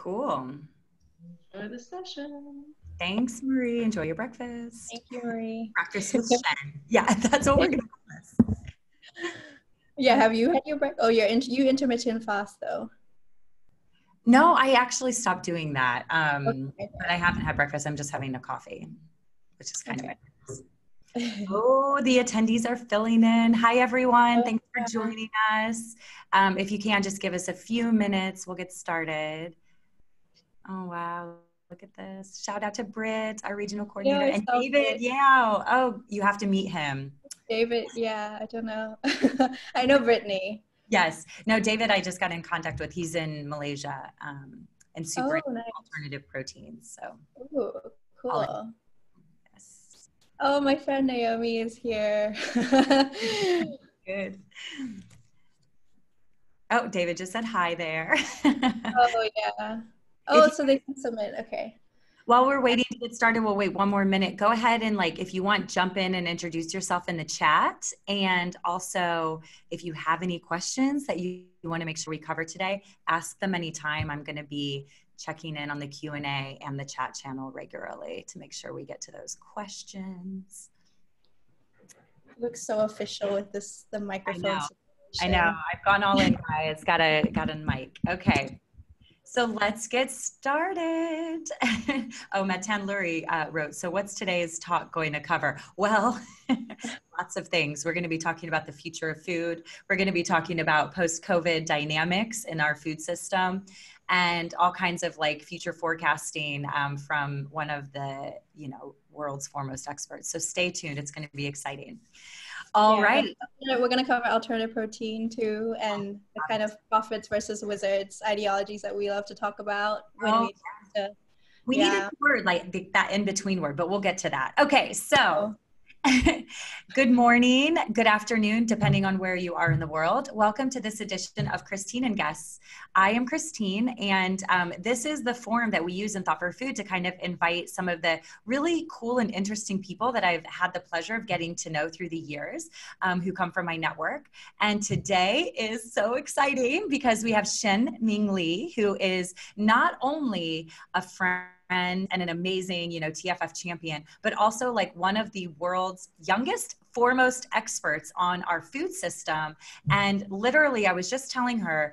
Cool. Enjoy the session. Thanks, Marie. Enjoy your breakfast. Thank you, Marie. Practice with Shen. Yeah, that's what we're going to call this. Yeah, have you had your breakfast? Oh, you intermittent fast though. No, I actually stopped doing that. Okay. But I haven't had breakfast. I'm just having a coffee, which is kind of nice. Okay. Oh, the attendees are filling in. Hi, everyone. Thanks for joining us. If you can, just give us a few minutes. We'll get started. Oh, wow. Look at this. Shout out to Britt, our regional coordinator, and David. Yeah. Oh, you have to meet him. David, yeah, I don't know. I know Brittany. Yes. No, David, I just got in contact with. He's in Malaysia and super into alternative proteins. So. Ooh, cool. Yes. Oh, my friend Naomi is here. Good. Oh, David just said hi there. Oh, yeah. Oh, so they can submit. Okay. While we're waiting to get started, we'll wait one more minute. Go ahead and if you want, jump in and introduce yourself in the chat. And also, if you have any questions that you want to make sure we cover today, ask them anytime. I'm going to be checking in on the Q&A and the chat channel regularly to make sure we get to those questions. It looks so official with the microphone. I know. I've gone all in, guys. Got a mic. Okay. So let's get started. Oh, Matan Luri wrote, so what's today's talk going to cover? Well, lots of things. We're going to be talking about the future of food. We're going to be talking about post-COVID dynamics in our food system and all kinds of future forecasting from one of the, world's foremost experts. So stay tuned. It's going to be exciting. All right. We're going to cover alternative protein too, and the kind of prophets versus wizards ideologies that we love to talk about. We need a word that in-between word, but we'll get to that. Okay, so good morning, good afternoon, depending on where you are in the world. Welcome to this edition of Christine and Guests. I am Christine, and this is the forum that we use in Thought for Food to kind of invite some of the really cool and interesting people that I've had the pleasure of getting to know through the years who come from my network. And today is so exciting because we have Shen Ming Lee, who is not only a friend and an amazing, TFF champion, but also one of the world's youngest, foremost experts on our food system. And literally, I was just telling her,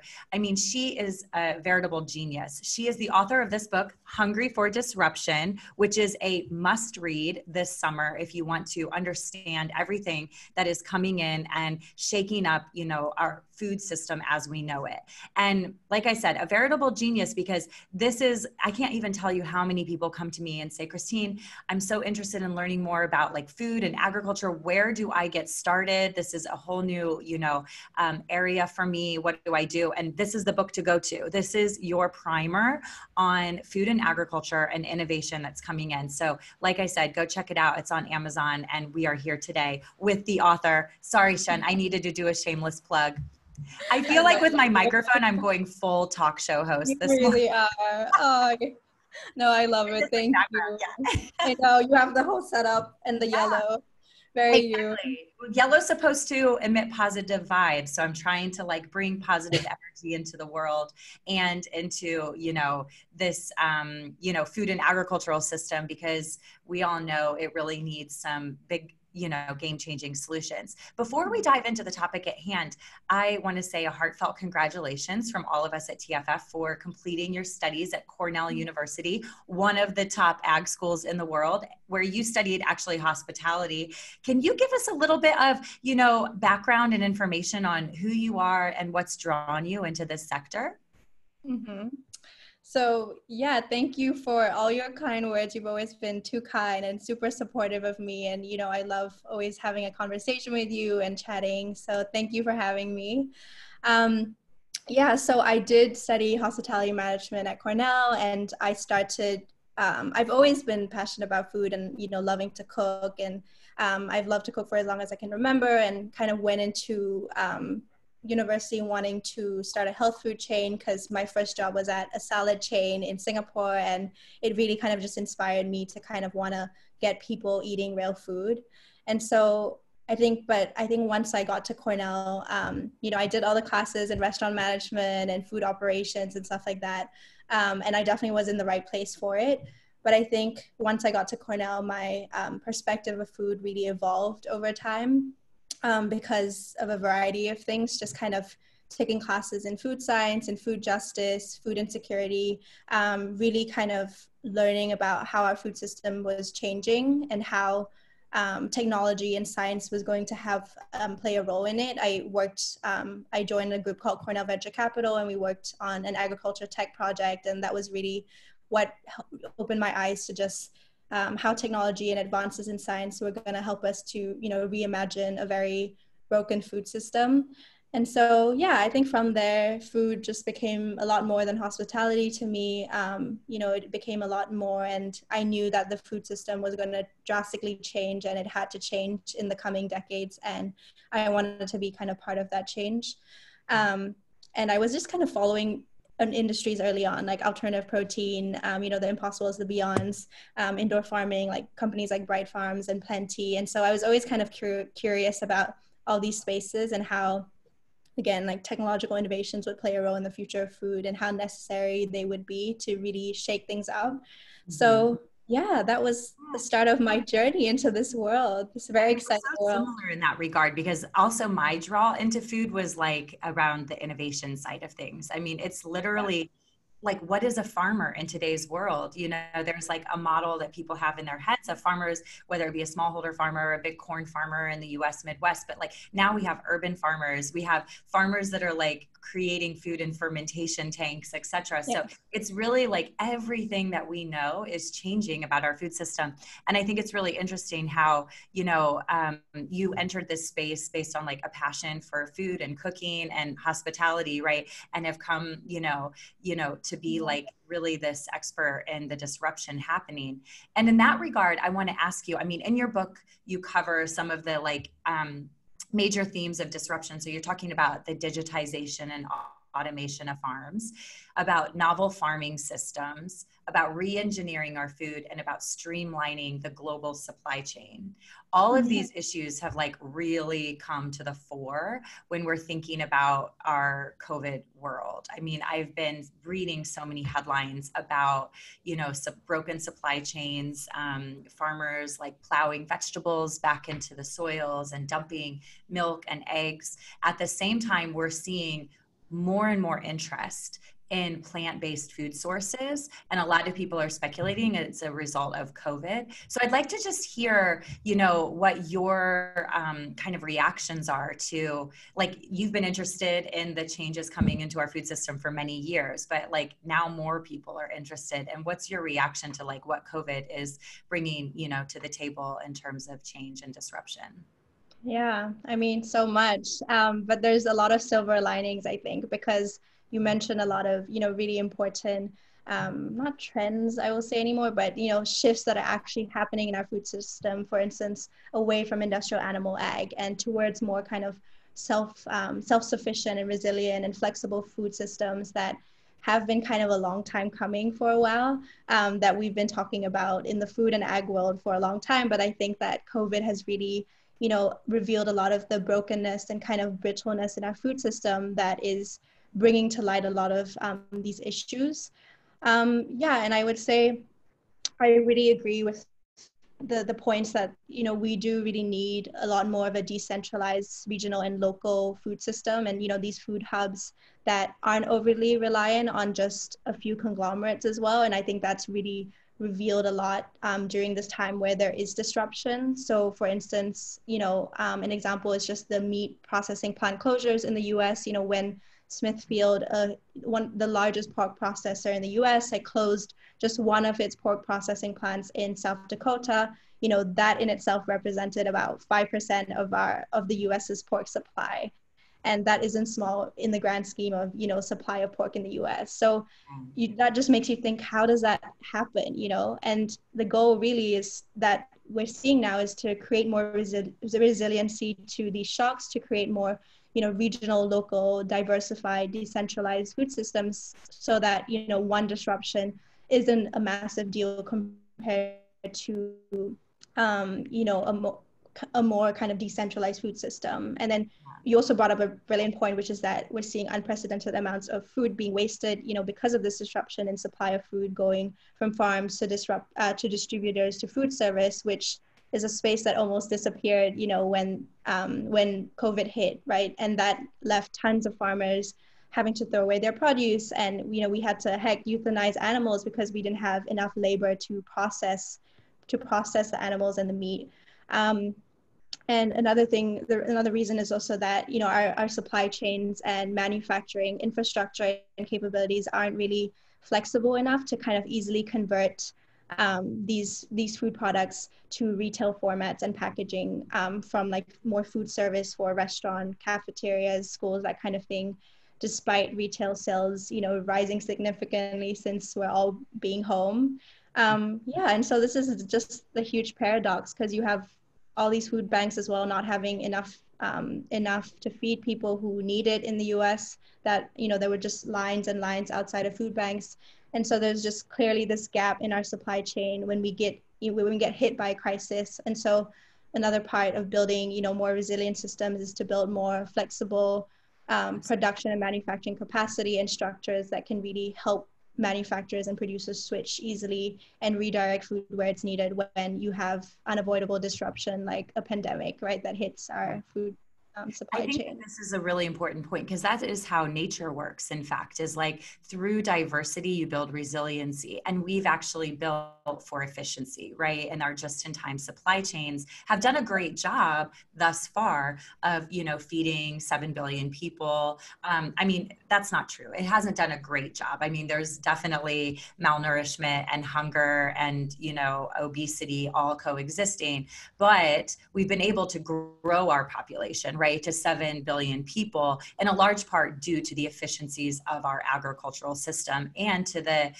she is a veritable genius. She is the author of this book, Hungry for Disruption, which is a must read this summer if you want to understand everything that is coming in and shaking up, our food system as we know it. And like I said, a veritable genius, because I can't even tell you how many people come to me and say, Christine, I'm so interested in learning more about food and agriculture. Where do I get started? This is a whole new, area for me. What do I do? And this is the book to go to. This is your primer on food and agriculture and innovation that's coming in. So like I said, go check it out. It's on Amazon, and we are here today with the author. Sorry, Shen, I needed to do a shameless plug. I feel like with my microphone, I'm going full talk show host. You really are. Oh, no, I love it. Thank you. Yeah. I know you have the whole setup and the yellow. Very exactly. Yellow's supposed to emit positive vibes. So I'm trying to bring positive energy into the world and into, this, food and agricultural system, because we all know it really needs some big, game-changing solutions. Before we dive into the topic at hand, I want to say a heartfelt congratulations from all of us at TFF for completing your studies at Cornell University, one of the top ag schools in the world, where you studied actually hospitality. Can you give us a little bit of, background and information on who you are and what's drawn you into this sector? Mm-hmm. So yeah, thank you for all your kind words. You've always been too kind and super supportive of me. And, I love always having a conversation with you and chatting. So thank you for having me. So I did study hospitality management at Cornell, and I started, I've always been passionate about food and, loving to cook. And I've loved to cook for as long as I can remember, and kind of went into university wanting to start a health food chain, because my first job was at a salad chain in Singapore, and it really kind of just inspired me to kind of want to get people eating real food. And so I think once I got to Cornell, you know, I did all the classes in restaurant management and food operations and stuff like that. And I definitely was in the right place for it. But I think once I got to Cornell, my perspective of food really evolved over time, because of a variety of things, just kind of taking classes in food science and food justice, food insecurity, really kind of learning about how our food system was changing and how technology and science was going to have play a role in it. I joined a group called Cornell Venture Capital, and we worked on an agriculture tech project, and that was really what opened my eyes to just how technology and advances in science were going to help us to, you know, reimagine a very broken food system. And so, yeah, I think from there, food just became a lot more than hospitality to me. You know, it became a lot more, and I knew that the food system was going to drastically change, and it had to change in the coming decades. And I wanted to be kind of part of that change. And I was just kind of following industries early on, like alternative protein, you know, the Impossibles, the Beyonds, indoor farming, like companies like Bright Farms and Plenty. And so I was always kind of curious about all these spaces and how, again, like technological innovations would play a role in the future of food and how necessary they would be to really shake things out. Mm-hmm. So yeah, that was the start of my journey into this world. It's a very exciting world. Similar in that regard, because also my draw into food was like around the innovation side of things. I mean, it's literally like, what is a farmer in today's world? You know, there's like a model that people have in their heads of farmers, whether it be a smallholder farmer or a big corn farmer in the US Midwest. But like now we have urban farmers, we have farmers that are like creating food in fermentation tanks, etc. Yeah. So it's really like everything that we know is changing about our food system. And I think it's really interesting how, you know, you entered this space based on like a passion for food and cooking and hospitality, right? And have come, you know, to be like really this expert in the disruption happening. And in that regard, I want to ask you, I mean, in your book, you cover some of the like major themes of disruption. So you're talking about the digitization and automation of farms, about novel farming systems, about re-engineering our food, and about streamlining the global supply chain. All of these issues have like really come to the fore when we're thinking about our COVID world. I mean, I've been reading so many headlines about, you know, broken supply chains, farmers like plowing vegetables back into the soils and dumping milk and eggs. At the same time, we're seeing more and more interest in plant-based food sources. And a lot of people are speculating it's a result of COVID. So I'd like to just hear, you know, what your kind of reactions are to, like, you've been interested in the changes coming into our food system for many years, but like now more people are interested. And what's your reaction to like what COVID is bringing, you know, to the table in terms of change and disruption? Yeah, I mean, so much, but there's a lot of silver linings, I think, because you mentioned a lot of, you know, really important, not trends, I will say anymore, but, you know, shifts that are actually happening in our food system, for instance, away from industrial animal ag and towards more kind of self-sufficient and resilient and flexible food systems that have been kind of a long time coming for a while, that we've been talking about in the food and ag world for a long time. But I think that COVID has really, you know, revealed a lot of the brokenness and kind of brittleness in our food system that is bringing to light a lot of these issues. Yeah, and I would say I really agree with the points that, you know, we do really need a lot more of a decentralized regional and local food system, and, you know, these food hubs that aren't overly reliant on just a few conglomerates as well. And I think that's really revealed a lot during this time where there is disruption. So for instance, you know, an example is just the meat processing plant closures in the US. You know, when Smithfield, the largest pork processor in the US, had closed just one of its pork processing plants in South Dakota, you know, that in itself represented about 5% of the US's pork supply. And that isn't small in the grand scheme of, you know, supply of pork in the US. So that just makes you think, how does that happen, you know? And the goal really is that we're seeing now is to create more resiliency to these shocks, to create more, you know, regional, local, diversified, decentralized food systems, so that, you know, one disruption isn't a massive deal compared to, you know, a more kind of decentralized food system. And then you also brought up a brilliant point, which is that we're seeing unprecedented amounts of food being wasted, because of this disruption in supply of food going from farms to distributors to food service, which is a space that almost disappeared, when COVID hit, right? And that left tons of farmers having to throw away their produce, and we had to euthanize animals because we didn't have enough labor to process the animals and the meat. And another reason is also that, our supply chains and manufacturing infrastructure and capabilities aren't really flexible enough to kind of easily convert these food products to retail formats and packaging, from like more food service for restaurant, cafeterias, schools, that kind of thing, despite retail sales, rising significantly since we're all being home. And so this is just the huge paradox, because you have all these food banks as well not having enough to feed people who need it in the US, that there were just lines and lines outside of food banks. And so there's just clearly this gap in our supply chain when we get hit by a crisis. And so another part of building more resilient systems is to build more flexible production and manufacturing capacity and structures that can really help manufacturers and producers switch easily and redirect food where it's needed when you have unavoidable disruption like a pandemic, right, that hits our food supply chain. This is a really important point, because that is how nature works. In fact, is like through diversity, you build resiliency, and we've actually built for efficiency, right? And our just-in-time supply chains have done a great job thus far of, feeding 7 billion people. I mean, that's not true. It hasn't done a great job. I mean, there's definitely malnourishment and hunger and, obesity all coexisting, but we've been able to grow our population, right, to 7 billion people, in a large part due to the efficiencies of our agricultural system and to the,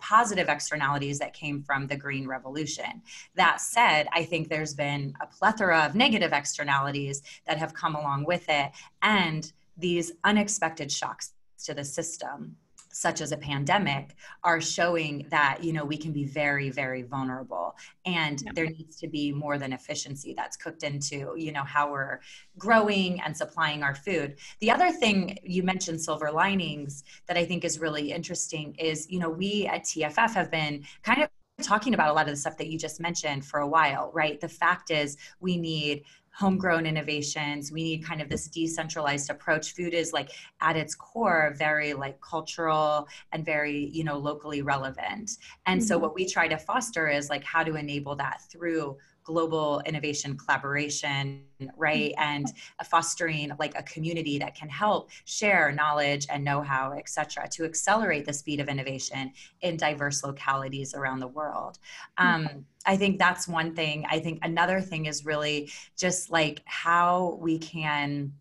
positive externalities that came from the Green Revolution. That said, I think there's been a plethora of negative externalities that have come along with it, and these unexpected shocks to the system, such as a pandemic, are showing that, we can be very, very vulnerable, and there needs to be more than efficiency that's cooked into, how we're growing and supplying our food. The other thing you mentioned, silver linings, that I think is really interesting is, we at TFF have been kind of talking about a lot of the stuff that you just mentioned for a while, right? The fact is we need homegrown innovations. We need kind of this decentralized approach. Food is like at its core, very like cultural and very, locally relevant. And so what we try to foster is like how to enable that through global innovation collaboration, right? And fostering like a community that can help share knowledge and know-how, et cetera, to accelerate the speed of innovation in diverse localities around the world. I think that's one thing. I think another thing is really just like how we can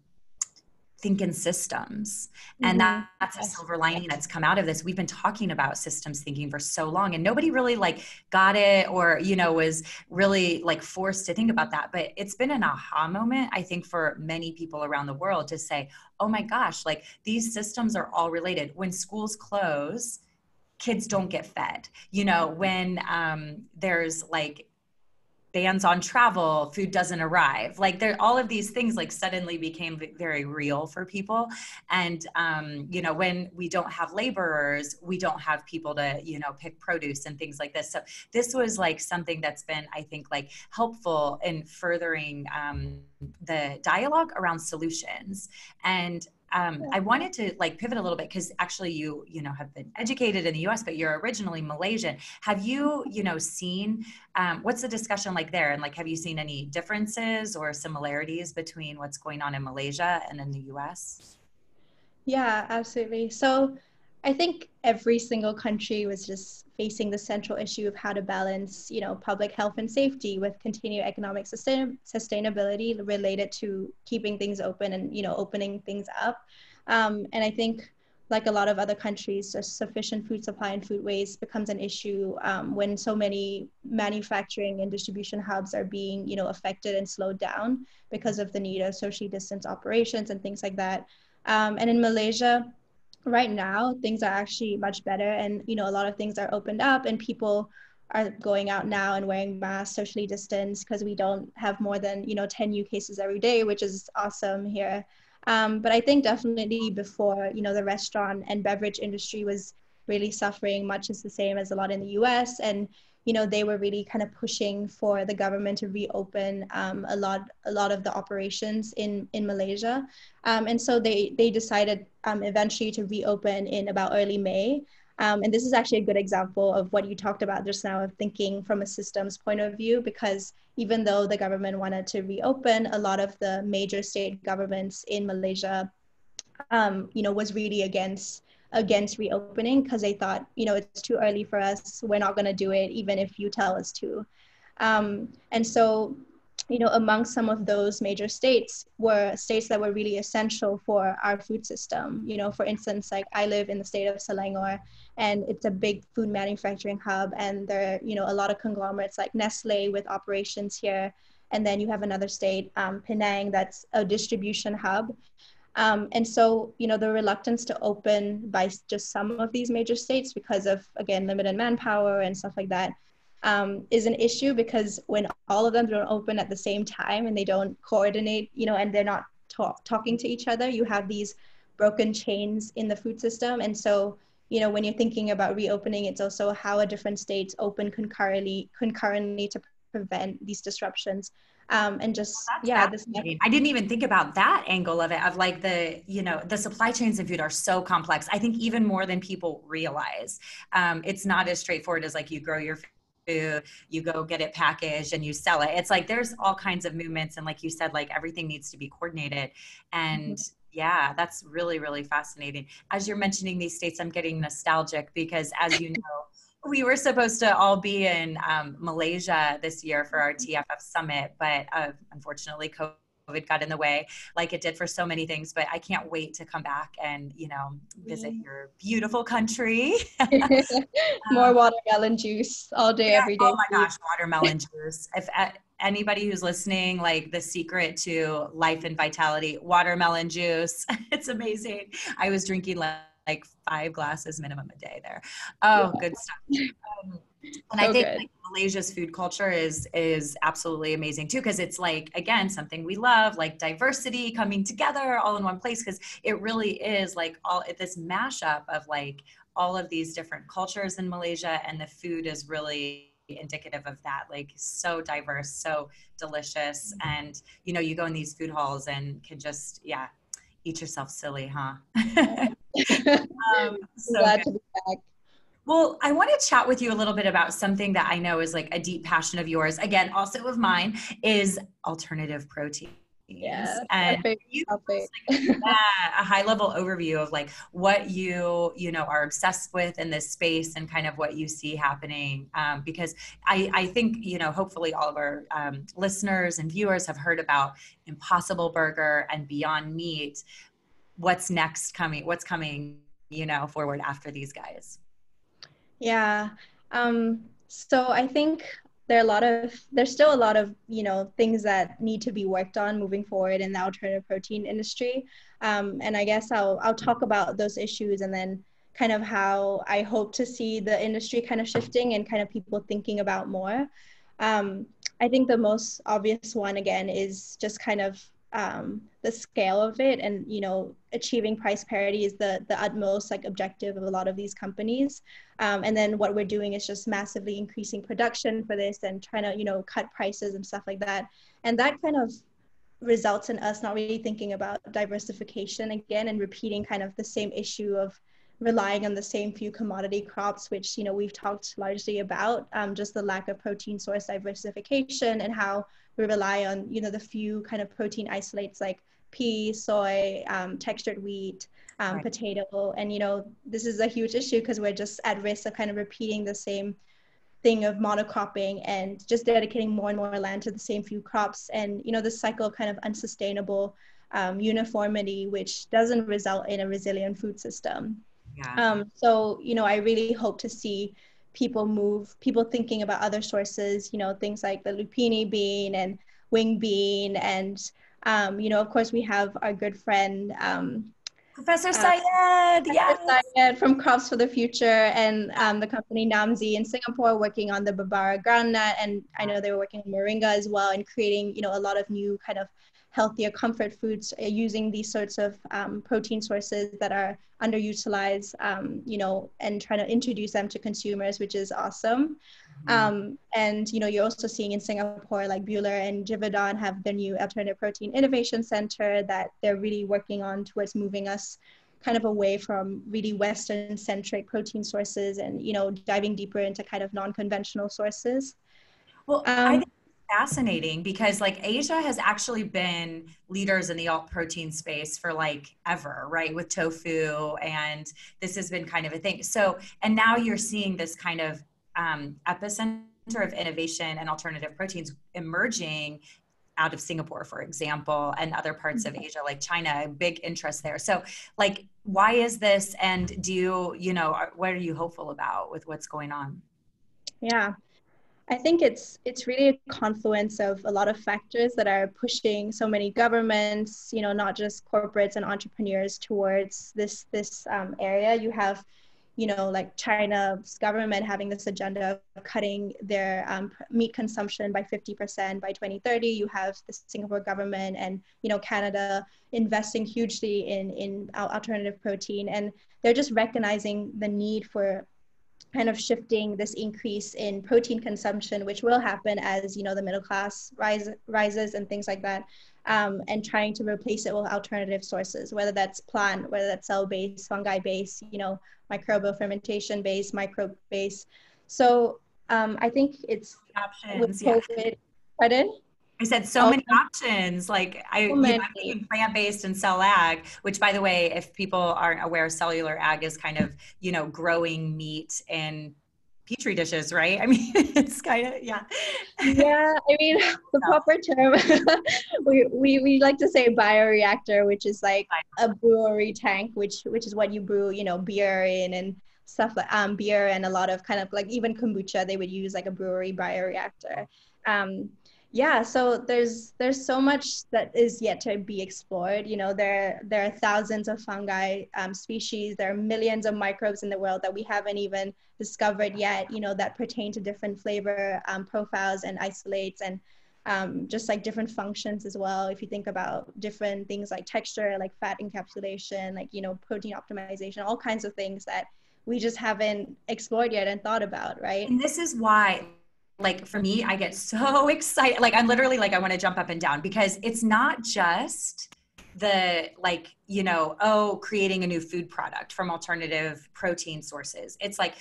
think in systems. And that's a silver lining that's come out of this. We've been talking about systems thinking for so long, and nobody really like got it or, was really like forced to think about that. But it's been an aha moment, I think, for many people around the world to say, oh my gosh, like these systems are all related. When schools close, kids don't get fed. When there's like bans on travel, food doesn't arrive. Like all of these things like suddenly became very real for people. And, when we don't have laborers, we don't have people to, pick produce and things like this. So this was like something that's been, I think, like helpful in furthering the dialogue around solutions. And I wanted to like pivot a little bit, because actually you have been educated in the US, but you're originally Malaysian. Have you, seen, what's the discussion like there? And like, have you seen any differences or similarities between what's going on in Malaysia and in the US? Yeah, absolutely. So I think every single country was just facing the central issue of how to balance, public health and safety with continued economic sustainability related to keeping things open and, opening things up. And I think, like a lot of other countries, a sufficient food supply and food waste becomes an issue when so many manufacturing and distribution hubs are being, affected and slowed down because of the need of socially distanced operations and things like that. And in Malaysia, right now, things are actually much better, and a lot of things are opened up, and people are going out now and wearing masks, socially distanced, because we don't have more than, 10 new cases every day, which is awesome here. But I think definitely before, the restaurant and beverage industry was really suffering much is the same as a lot in the US. And, they were really kind of pushing for the government to reopen a lot of the operations in Malaysia. And so they decided eventually to reopen in about early May. And this is actually a good example of what you talked about just now, of thinking from a systems point of view, because even though the government wanted to reopen, a lot of the major state governments in Malaysia, was really against reopening, because they thought, it's too early for us. We're not going to do it, even if you tell us to. And so, among some of those major states were states that were really essential for our food system. For instance, like I live in the state of Selangor, and it's a big food manufacturing hub. And there are, a lot of conglomerates like Nestle with operations here. And then you have another state, Penang, that's a distribution hub. And so, the reluctance to open by just some of these major states because of, again, limited manpower and stuff like that, is an issue, because when all of them don't open at the same time and they don't coordinate, and they're not talking to each other, you have these broken chains in the food system. And so, when you're thinking about reopening, it's also how a different states open concurrently to prevent these disruptions. And just, I didn't even think about that angle of it, of like the supply chains in food are so complex. I think even more than people realize. It's not as straightforward as like you grow your food, you go get it packaged and you sell it. It's like there's all kinds of movements, and like you said, like everything needs to be coordinated. And yeah, that's really, really fascinating. As you're mentioning these states, I'm getting nostalgic, because as you know, we were supposed to all be in Malaysia this year for our TFF summit, but unfortunately COVID got in the way, like it did for so many things. But I can't wait to come back and, visit your beautiful country. More watermelon juice all day, every day. Oh my gosh, watermelon juice. If anybody who's listening, like the secret to life and vitality, watermelon juice, it's amazing. I was drinking like 5 glasses minimum a day there. Oh, yeah. Good stuff. And so I think like Malaysia's food culture is absolutely amazing too, because it's like, again, something we love, like diversity coming together all in one place, because it really is like all this mashup of like all of these different cultures in Malaysia, and the food is really indicative of that, like so diverse, so delicious. And you go in these food halls and can just eat yourself silly, huh? So glad to be back. Well, I want to chat with you a little bit about something that I know is like a deep passion of yours, again, also of mine, is alternative proteins. Yeah, and a high level overview of like what you are obsessed with in this space, and kind of what you see happening, because I think hopefully all of our listeners and viewers have heard about Impossible Burger and Beyond Meat. What's coming forward after these guys? Yeah. So I think there's still a lot of, things that need to be worked on moving forward in the alternative protein industry. And I guess I'll talk about those issues, and then kind of how I hope to see the industry kind of shifting and kind of people thinking about more. I think the most obvious one, again, is just kind of the scale of it, and achieving price parity is the utmost like objective of a lot of these companies, and then what we're doing is just massively increasing production for this and trying to cut prices and stuff like that. And that kind of results in us not really thinking about diversification again, and repeating kind of the same issue of relying on the same few commodity crops, which we've talked largely about, just the lack of protein source diversification, and how we rely on the few kind of protein isolates like pea, soy, textured wheat, right, potato. And this is a huge issue, because we're just at risk of kind of repeating the same thing of monocropping and just dedicating more and more land to the same few crops, and this cycle of kind of unsustainable uniformity, which doesn't result in a resilient food system. So I really hope to see people thinking about other sources, things like the lupini bean and wing bean, and of course we have our good friend Professor Syed, yes. Syed from Crops for the Future, and the company Namzi in Singapore working on the Barbara groundnut, and I know they were working on moringa as well, and creating, you know, a lot of new kind of healthier comfort foods using these sorts of protein sources that are underutilized, you know, and trying to introduce them to consumers, which is awesome. And, you know, you're also seeing in Singapore, like Buehler and Givaudan have their new alternative protein innovation center that they're really working on towards moving us kind of away from really Western centric protein sources and, you know, diving deeper into kind of non-conventional sources. Well, I think it's fascinating because like Asia has actually been leaders in the alt protein space for like ever, right? With tofu, and this has been kind of a thing. So, and now you're seeing this kind of epicenter of innovation and alternative proteins emerging out of Singapore, for example, and other parts of Asia, like China, big interest there. So like, why is this? And do you, you know, what are you hopeful about with what's going on? Yeah, I think it's really a confluence of a lot of factors that are pushing so many governments, you know, not just corporates and entrepreneurs towards this area. You have, you know, like China's government having this agenda of cutting their meat consumption by 50% by 2030. You have the Singapore government and, you know, Canada investing hugely in alternative protein. And they're just recognizing the need for kind of shifting this increase in protein consumption, which will happen as, you know, the middle class rises and things like that, and trying to replace it with alternative sources, whether that's plant, whether that's cell-based, fungi-based, you know, microbial fermentation-based, microbe-based. So I think it's Options, with COVID, pardon? I said so many options. Like I'm thinking plant-based and cell ag, which by the way, if people aren't aware, cellular ag is kind of, you know, growing meat in petri dishes, right? I mean, it's kind of, yeah. Yeah, I mean, the proper term, we like to say bioreactor, which is like a brewery tank, which is what you brew, you know, beer in and stuff like beer and a lot of kind of like even kombucha, they would use like a brewery bioreactor. Yeah, so there's so much that is yet to be explored. You know, there are thousands of fungi species. There are millions of microbes in the world that we haven't even discovered yet, you know, that pertain to different flavor profiles and isolates and just like different functions as well. If you think about different things like texture, like fat encapsulation, like, you know, protein optimization, all kinds of things that we just haven't explored yet and thought about, right? And this is why, like for me, I get so excited. Like I'm literally like, I want to jump up and down because it's not just the like, you know, oh, creating a new food product from alternative protein sources. It's like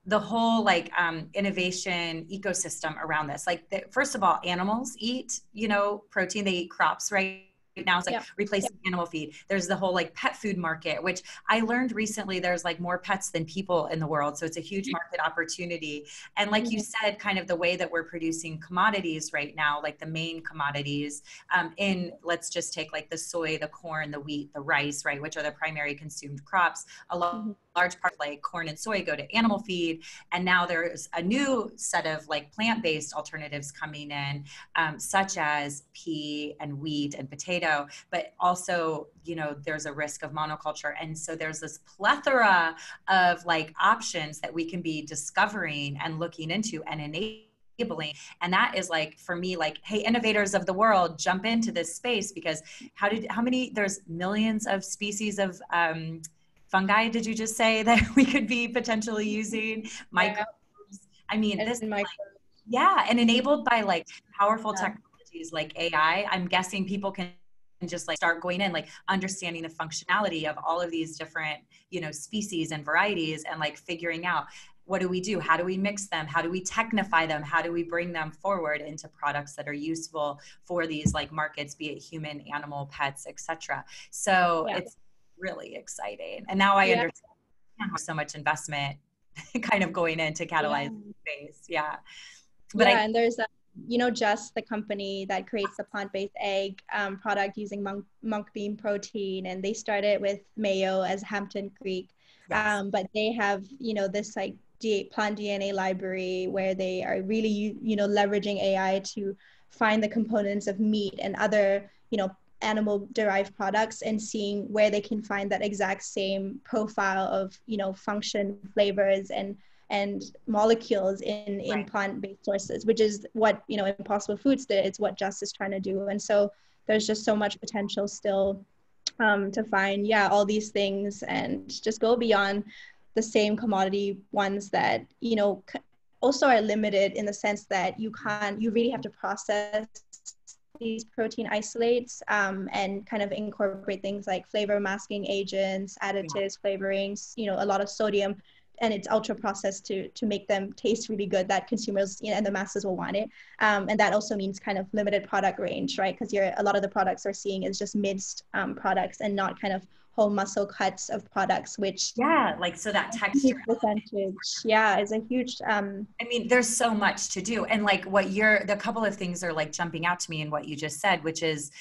the whole like innovation ecosystem around this. Like first of all, animals eat, you know, protein, they eat crops, right? Now it's like replacing animal feed. There's the whole like pet food market, which I learned recently there's like more pets than people in the world. So it's a huge market opportunity. And like you said, kind of the way that we're producing commodities right now, like the main commodities in, let's just take like the soy, the corn, the wheat, the rice, right? Which are the primary consumed crops. A large part like corn and soy go to animal feed. And now there's a new set of like plant-based alternatives coming in, such as pea and wheat and potato. But also, you know, there's a risk of monoculture. And so there's this plethora of like options that we can be discovering and looking into and enabling. And that is like, for me, like, hey, innovators of the world, jump into this space because there's millions of species of fungi, did you just say, that we could be potentially using? Microbes. I mean, this, like, yeah, and enabled by like powerful technologies like AI, I'm guessing people can just like start going in, like understanding the functionality of all of these different, you know, species and varieties and like figuring out what do we do? How do we mix them? How do we technify them? How do we bring them forward into products that are useful for these like markets, be it human, animal, pets, etc. So it's really exciting. And now I understand so much investment kind of going into catalyze space. Yeah. But and there's you know, Just the company that creates the plant-based egg product using monk bean protein, and they started with Mayo as Hampton Creek, but they have, you know, this like plant DNA library where they are really, you know, leveraging AI to find the components of meat and other, you know, animal derived products and seeing where they can find that exact same profile of, you know, function, flavors, and molecules in plant-based sources, which is what, you know, Impossible Foods did. It's what Just is trying to do. And so there's just so much potential still to find, all these things and just go beyond the same commodity ones that, you know, also are limited in the sense that you really have to process these protein isolates and kind of incorporate things like flavor masking agents, additives, flavorings, you know, a lot of sodium, and it's ultra processed to make them taste really good that consumers, you know, and the masses will want it. And that also means kind of limited product range, right? Because a lot of the products we're seeing is just minced products and not kind of whole muscle cuts of products, which like, so that texture percentage is a huge I mean, there's so much to do. And like the couple of things are like jumping out to me in what you just said, which is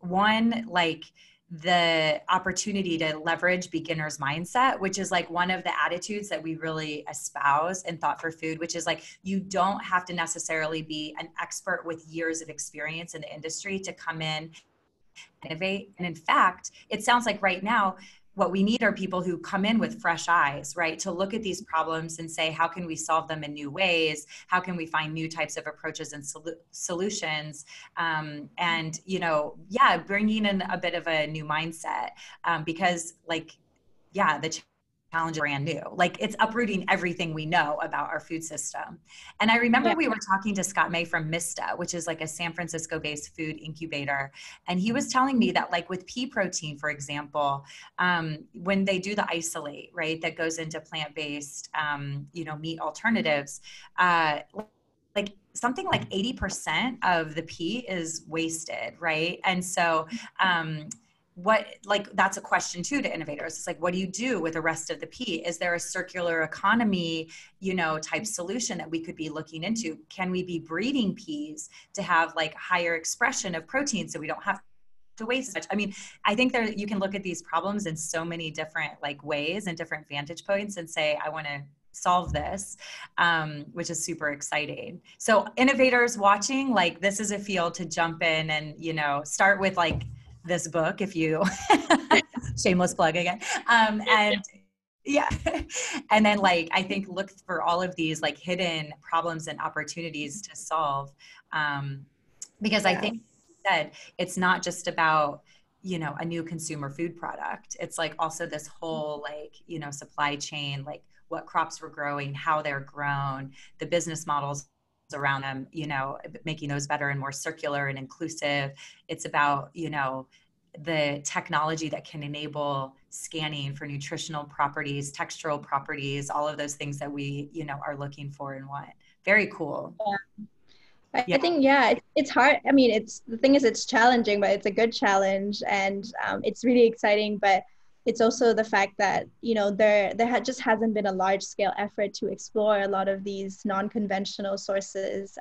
one, like the opportunity to leverage beginner's mindset, which is like one of the attitudes that we really espouse in Thought for Food, which is like, you don't have to necessarily be an expert with years of experience in the industry to come in, innovate. And in fact, it sounds like right now, what we need are people who come in with fresh eyes, right? To look at these problems and say, how can we solve them in new ways? How can we find new types of approaches and solutions? And, you know, bringing in a bit of a new mindset because like, the challenge is brand new. Like it's uprooting everything we know about our food system. And I remember we were talking to Scott May from Mista, which is like a San Francisco based food incubator. And he was telling me that like with pea protein, for example, when they do the isolate, right, that goes into plant-based, you know, meat alternatives, like something like 80% of the pea is wasted, right? And so, that's a question too to innovators. It's like, what do you do with the rest of the pea? Is there a circular economy, you know, type solution that we could be looking into? Can we be breeding peas to have like higher expression of protein so we don't have to waste much? I mean, I think you can look at these problems in so many different like ways and different vantage points and say, I want to solve this, which is super exciting. So innovators watching, like this is a field to jump in and, you know, start with like this book if you shameless plug again and and then like I think look for all of these like hidden problems and opportunities to solve because I think you said it's not just about, you know, a new consumer food product. It's like also this whole like, you know, supply chain, like what crops we're growing, how they're grown, the business models around them, you know, making those better and more circular and inclusive. It's about, you know, the technology that can enable scanning for nutritional properties, textural properties, all of those things that we, you know, are looking for and want. Very cool. I think, it's hard. I mean, the thing is, it's challenging, but it's a good challenge and it's really exciting, but it's also the fact that, you know, there just hasn't been a large scale effort to explore a lot of these non-conventional sources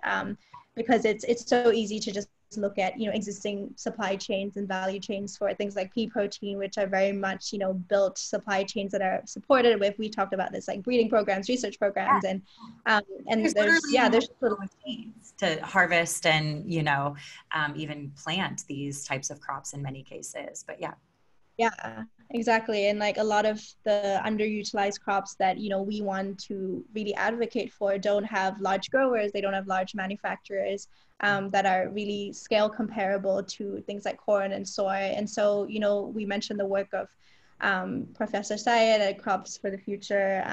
because it's so easy to just look at, you know, existing supply chains and value chains for things like pea protein, which are very much, you know, built supply chains that are supported with, we talked about this, like breeding programs, research programs, and there's machines to harvest and, you know, even plant these types of crops in many cases, but yeah, exactly. And like a lot of the underutilized crops that, you know, we want to really advocate for don't have large growers, they don't have large manufacturers that are really scale comparable to things like corn and soy. And so, you know, we mentioned the work of Professor Syed at Crops for the Future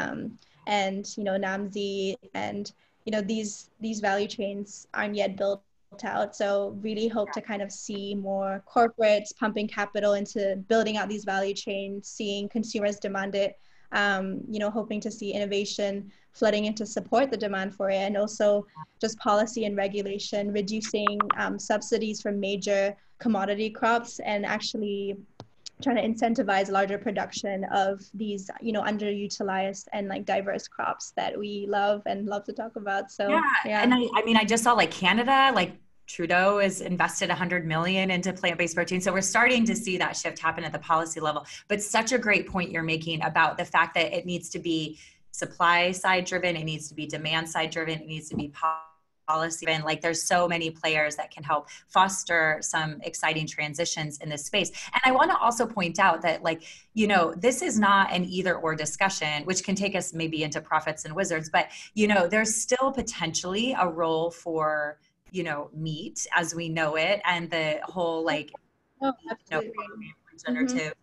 and, you know, Namzi, and, you know, these value chains aren't yet built out. So really hope to kind of see more corporates pumping capital into building out these value chains, seeing consumers demand it, you know, hoping to see innovation flooding in to support the demand for it, and also just policy and regulation, reducing subsidies for major commodity crops and actually trying to incentivize larger production of these, you know, underutilized and like diverse crops that we love to talk about. So and I mean, I just saw like Canada, like Trudeau has invested 100 million into plant-based protein. So we're starting to see that shift happen at the policy level. But such a great point you're making about the fact that it needs to be supply side driven, it needs to be demand side driven, it needs to be policy, and like there's so many players that can help foster some exciting transitions in this space. And I want to also point out that, like, you know, this is not an either or discussion, which can take us maybe into profits and wizards, but, you know, there's still potentially a role for, you know, meat as we know it, and the whole like, absolutely. regenerative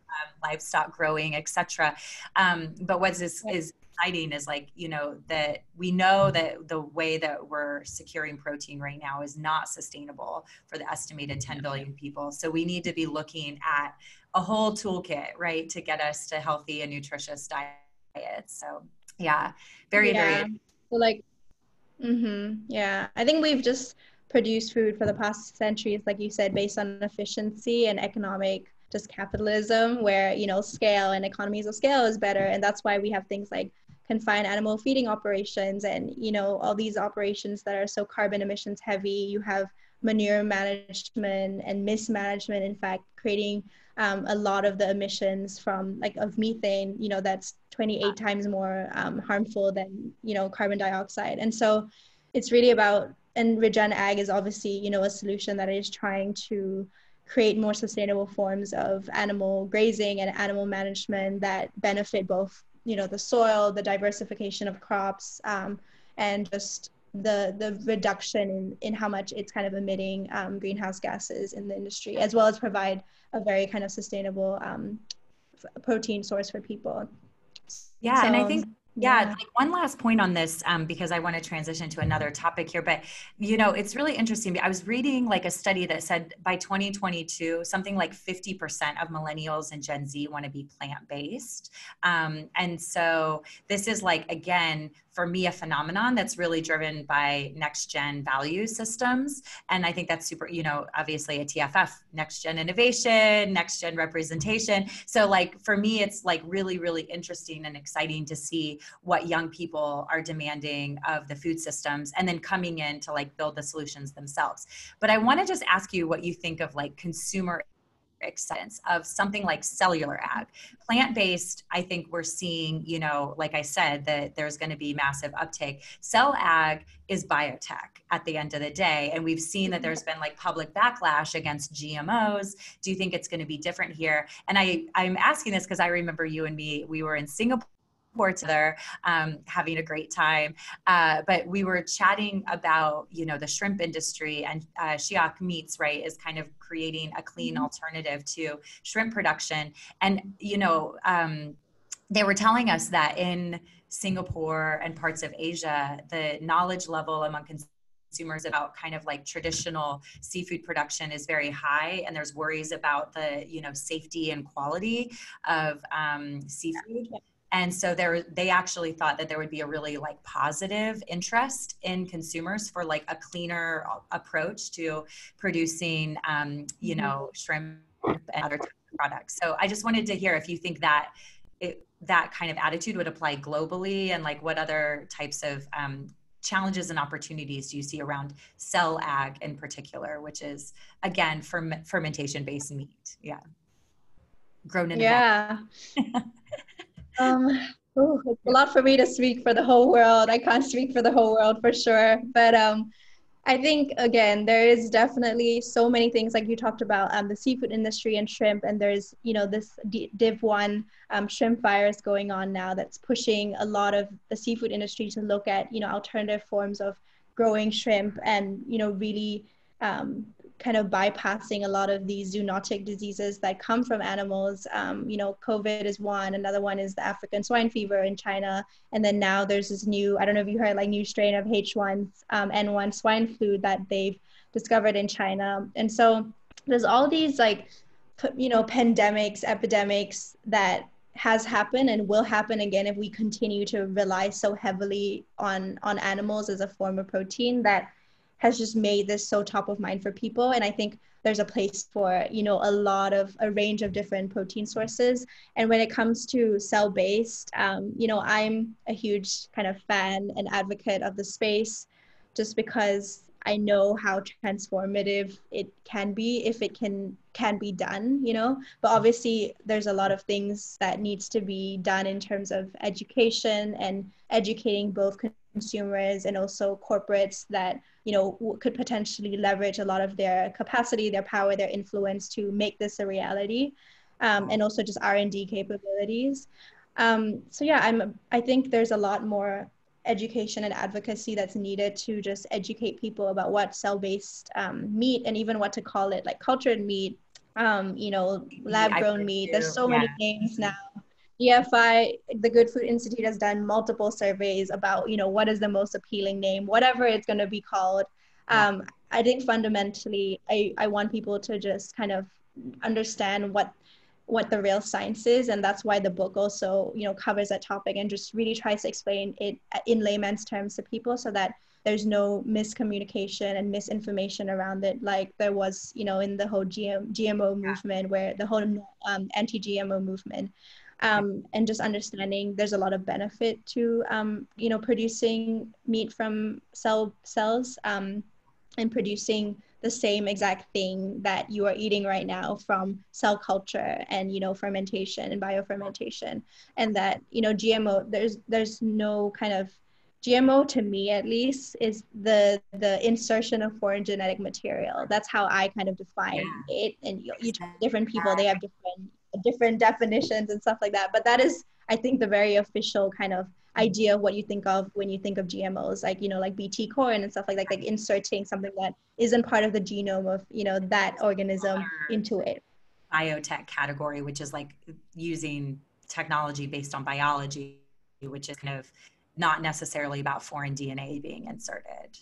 livestock growing, etc. But what's is exciting is, like, you know, that we know that the way that we're securing protein right now is not sustainable for the estimated 10 billion people. So we need to be looking at a whole toolkit, right, to get us to healthy and nutritious diets. So yeah, very. So like, yeah, I think we've just produced food for the past centuries, like you said, based on efficiency and economic just capitalism, where, you know, scale and economies of scale is better. And that's why we have things like confined animal feeding operations and, you know, all these operations that are so carbon emissions heavy. You have manure management and mismanagement, in fact, creating a lot of the emissions from like of methane, you know, that's 28 times more harmful than, you know, carbon dioxide. And so it's really about, and regen ag is obviously, you know, a solution that is trying to create more sustainable forms of animal grazing and animal management that benefit both, you know, the soil, the diversification of crops, and just the reduction in how much it's kind of emitting greenhouse gases in the industry, as well as provide a very kind of sustainable protein source for people. Yeah, so, and I think, like one last point on this, because I want to transition to another topic here, but, you know, it's really interesting. I was reading like a study that said by 2022, something like 50% of millennials and Gen Z want to be plant-based. And so this is like, again, for me, a phenomenon that's really driven by next gen value systems. And I think that's super, you know, obviously a TFF, next gen innovation, next gen representation. So like, for me, it's like really, really interesting and exciting to see what young people are demanding of the food systems and then coming in to like build the solutions themselves. But I want to just ask you what you think of like consumer acceptance of something like cellular ag. Plant-based, I think we're seeing, you know, like I said, that there's going to be massive uptake. Cell ag is biotech at the end of the day. And we've seen that there's been like public backlash against GMOs. Do you think it's going to be different here? And I'm asking this because I remember you and me, we were in Singapore together, having a great time. But we were chatting about, you know, the shrimp industry, and Shiok Meats, right, is kind of creating a clean alternative to shrimp production. And, you know, they were telling us that in Singapore and parts of Asia, the knowledge level among consumers about kind of like traditional seafood production is very high, and there's worries about the, you know, safety and quality of seafood. And so they actually thought that there would be a really like positive interest in consumers for like a cleaner approach to producing, you know, shrimp and other types of products. So I just wanted to hear if you think that that kind of attitude would apply globally, and like what other types of challenges and opportunities do you see around cell ag in particular, which is, again, fermentation-based meat. Yeah. Grown in a it's a lot for me to speak for the whole world. I can't speak for the whole world for sure. But I think, again, there is definitely so many things like you talked about, the seafood industry and shrimp. And there's, you know, this Div 1 shrimp virus going on now that's pushing a lot of the seafood industry to look at, you know, alternative forms of growing shrimp and, you know, really kind of bypassing a lot of these zoonotic diseases that come from animals. You know, COVID is one, another one is the African swine fever in China. And then now there's this new, I don't know if you heard, like new strain of H1N1 swine flu that they've discovered in China. And so there's all these like, you know, pandemics, epidemics that has happened and will happen again if we continue to rely so heavily on animals as a form of protein that has just made this so top of mind for people. And I think there's a place for, you know, a range of different protein sources. And when it comes to cell-based, you know, I'm a huge kind of fan and advocate of the space, just because I know how transformative it can be if it can be done, you know. But obviously there's a lot of things that needs to be done in terms of education and educating both consumers and also corporates that, you know, could potentially leverage a lot of their capacity, their power, their influence to make this a reality, and also just R&D capabilities. So yeah, I think there's a lot more education and advocacy that's needed to just educate people about what cell-based meat, and even what to call it, like cultured meat, you know, lab-grown meat. There's so many names now. GFI, the Good Food Institute, has done multiple surveys about, you know, what is the most appealing name, whatever it's going to be called. I think fundamentally, I want people to just kind of understand what the real science is, and that's why the book also, you know, covers that topic and just really tries to explain it in layman's terms to people, so that there's no miscommunication and misinformation around it, like there was, you know, in the whole GMO movement, where the whole anti-GMO movement. And just understanding there's a lot of benefit to, you know, producing meat from cells, and producing the same exact thing that you are eating right now from cell culture and, you know, fermentation and biofermentation. And that, you know, GMO, there's no kind of, GMO to me at least is the insertion of foreign genetic material. That's how I kind of define it. And you talk to different people, they have different definitions and stuff like that. But that is, I think, the very official kind of idea of what you think of when you think of GMOs, like, you know, like BT corn and stuff like that, like inserting something that isn't part of the genome of, you know, that organism into it. Biotech category, which is like using technology based on biology, which is kind of not necessarily about foreign DNA being inserted.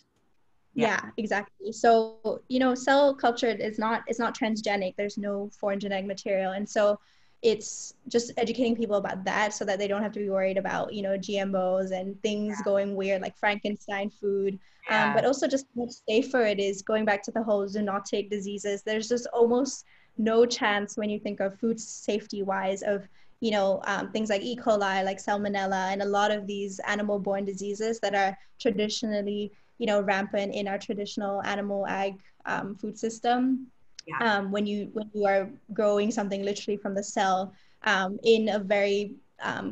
Yeah, exactly. So, you know, cell culture is not, it's not transgenic. There's no foreign genetic material. And so it's just educating people about that, so that they don't have to be worried about, you know, GMOs and things going weird, like Frankenstein food. But also just how much safer it is, going back to the whole zoonotic diseases. There's just almost no chance, when you think of food safety wise, of, you know, things like E. coli, like salmonella, and a lot of these animal-borne diseases that are traditionally, you know, rampant in our traditional animal ag food system. When you are growing something literally from the cell, in a very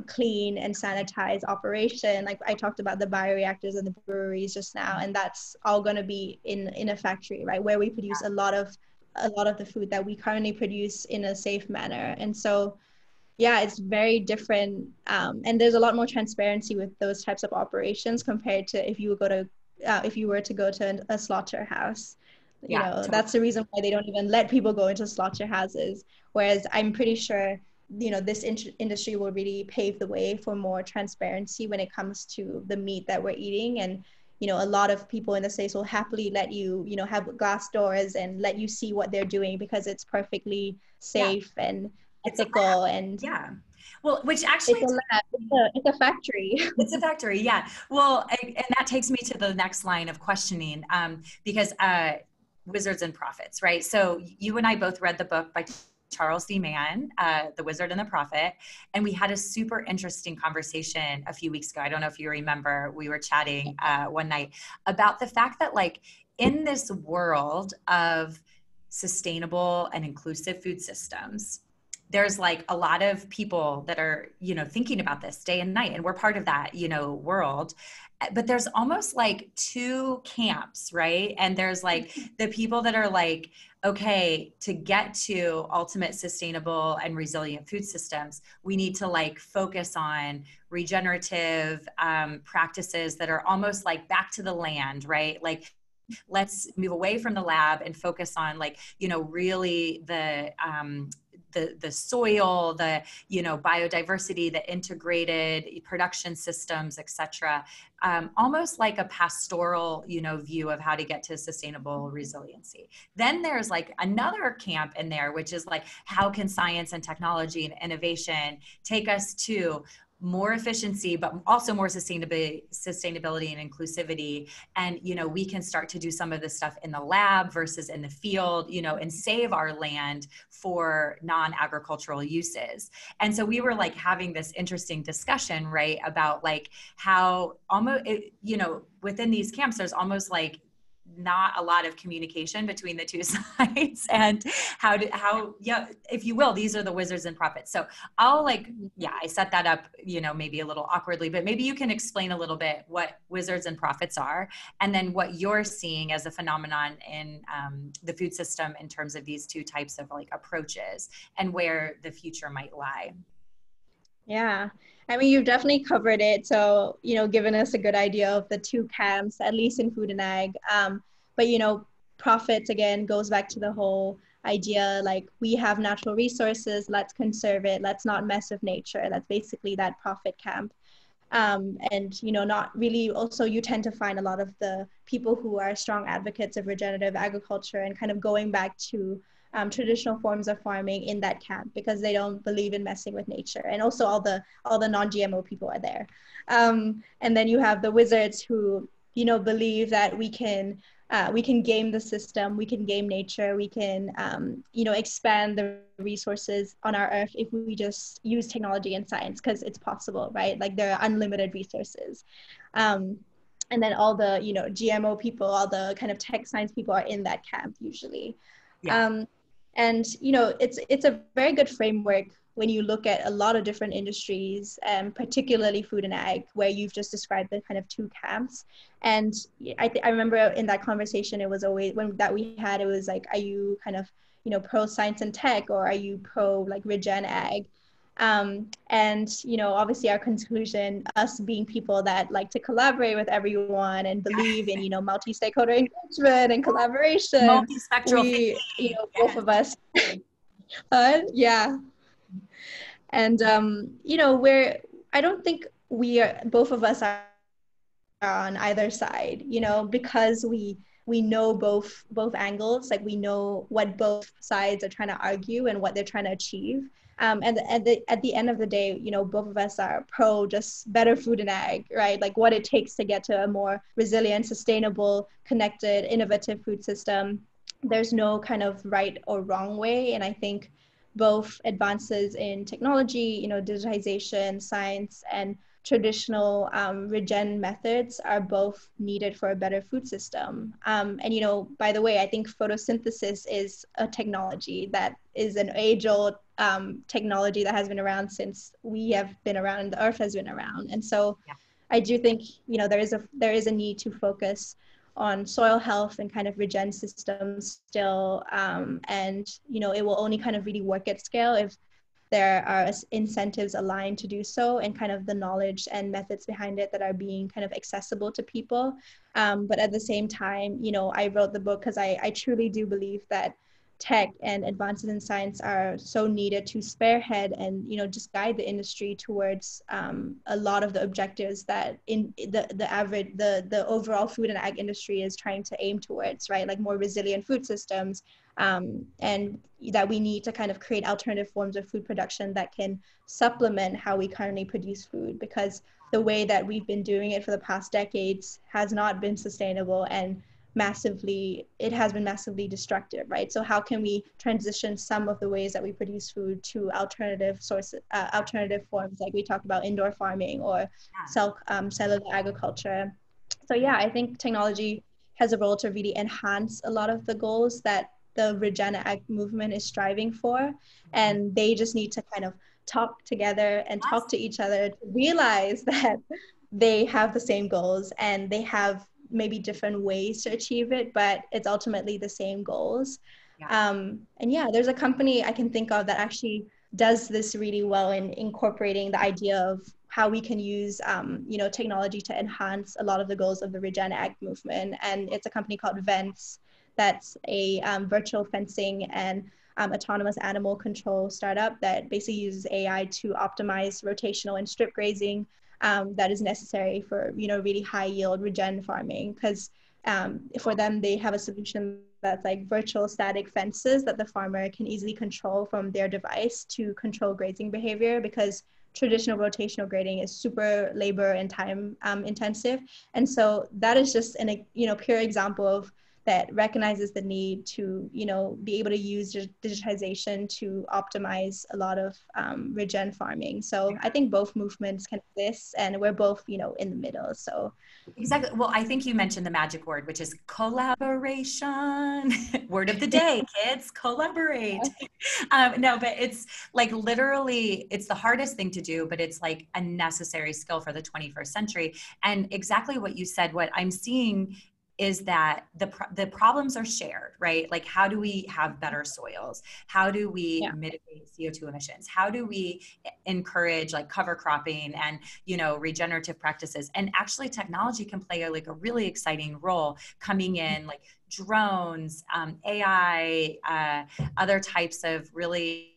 clean and sanitized operation. Like I talked about the bioreactors and the breweries just now, and that's all going to be in a factory, right, where we produce a lot of the food that we currently produce in a safe manner. And so yeah, it's very different, and there's a lot more transparency with those types of operations compared to if you were to go to a slaughterhouse. You know, totally. That's the reason why they don't even let people go into slaughterhouses. Whereas I'm pretty sure, you know, this industry will really pave the way for more transparency when it comes to the meat that we're eating. And, you know, a lot of people in the States will happily let you, you know, have glass doors and let you see what they're doing, because it's perfectly safe and ethical. And well, which actually it's a lab. It's a factory. It's a factory, yeah. Well, and that takes me to the next line of questioning, because Wizards and Prophets, right? So you and I both read the book by Charles D. Mann, The Wizard and the Prophet, and we had a super interesting conversation a few weeks ago. I don't know if you remember, we were chatting one night about the fact that, like, in this world of sustainable and inclusive food systems, there's like a lot of people that are, you know, thinking about this day and night, and we're part of that, you know, world. But there's almost like two camps, right? And there's like the people that are like, okay, to get to ultimate sustainable and resilient food systems, we need to like focus on regenerative practices that are almost like back to the land, right? Like, let's move away from the lab and focus on, like, you know, really the soil, the, you know, biodiversity, the integrated production systems, et cetera. Almost like a pastoral, you know, view of how to get to sustainable resiliency. Then there's like another camp in there, which is like, how can science and technology and innovation take us to more efficiency, but also more sustainability and inclusivity. And, you know, we can start to do some of this stuff in the lab versus in the field, you know, and save our land for non-agricultural uses. And so we were like having this interesting discussion, right, about like how almost, you know, within these camps, there's almost like not a lot of communication between the two sides, and how, yeah, if you will, these are the wizards and prophets. So I'll I set that up, maybe a little awkwardly, but maybe you can explain a little bit what wizards and prophets are, and then what you're seeing as a phenomenon in the food system in terms of these two types of approaches, and where the future might lie. Yeah, I mean, you've definitely covered it. So, given us a good idea of the two camps, at least in food and ag. But, profits, again, goes back to the whole idea, we have natural resources, let's conserve it, let's not mess with nature. That's basically that profit camp. And, not really, also you tend to find a lot of the people who are strong advocates of regenerative agriculture and kind of going back to traditional forms of farming in that camp, because they don't believe in messing with nature. And also all the non-GMO people are there. And then you have the wizards who, believe that we can game the system, we can game nature, we can, expand the resources on our earth if we just use technology and science, because it's possible, right? There are unlimited resources. And then all the, GMO people, all the kind of tech science people are in that camp usually. Yeah. And, it's a very good framework when you look at a lot of different industries, particularly food and ag, where you've just described the kind of two camps. And I remember in that conversation, it was always it was are you kind of, pro science and tech, or are you pro regen ag? And, obviously our conclusion, us being people that like to collaborate with everyone and believe in, multi-stakeholder engagement and collaboration. Multispectral we, both of us, yeah. And, I don't think both of us are on either side, because we know both angles, we know what both sides are trying to argue and what they're trying to achieve. And at the end of the day, both of us are pro just better food and ag, right? What it takes to get to a more resilient, sustainable, connected, innovative food system. There's no kind of right or wrong way. And I think both advances in technology, digitization, science, and traditional regen methods are both needed for a better food system. And, by the way, I think photosynthesis is a technology that is an age-old technology that has been around since we have been around and the earth has been around. And so yeah. I do think, there is a need to focus on soil health and kind of regen systems still. And, it will only kind of really work at scale if there are incentives aligned to do so, and kind of the knowledge and methods behind it that are being kind of accessible to people. But at the same time, I wrote the book because I truly do believe that tech and advances in science are so needed to spearhead and, just guide the industry towards a lot of the objectives that in the overall food and ag industry is trying to aim towards, right? More resilient food systems, and that we need to kind of create alternative forms of food production that can supplement how we currently produce food, because the way that we've been doing it for the past decades has not been sustainable, and it has been massively destructive, right? So how can we transition some of the ways that we produce food to alternative sources, alternative forms, like we talked about indoor farming or cellular agriculture? So yeah, I think technology has a role to really enhance a lot of the goals that the regen ag movement is striving for, and they just need to kind of talk together and talk to each other to realize that they have the same goals and they have maybe different ways to achieve it, but it's ultimately the same goals. Yeah. And yeah, there's a company I can think of that actually does this really well in incorporating the idea of how we can use, technology to enhance a lot of the goals of the regen ag movement. And it's a company called Vents. That's a virtual fencing and autonomous animal control startup that basically uses AI to optimize rotational and strip grazing that is necessary for, really high yield regen farming. Because for them, they have a solution that's virtual static fences that the farmer can easily control from their device to control grazing behavior, because traditional rotational grading is super labor and time intensive. And so that is just an pure example of that recognizes the need to, you know, be able to use digitization to optimize a lot of regen farming. So I think both movements can exist, and we're both, you know, in the middle. So exactly. Well, I think you mentioned the magic word, which is collaboration. Word of the day, kids, collaborate. No, but it's like literally, it's the hardest thing to do, but it's like a necessary skill for the 21st century. And exactly what you said, what I'm seeing is that the problems are shared, right? Like, how do we have better soils? How do we mitigate CO2 emissions? How do we encourage like cover cropping and, you know, regenerative practices? And actually technology can play a really exciting role coming in, like drones, AI, other types of really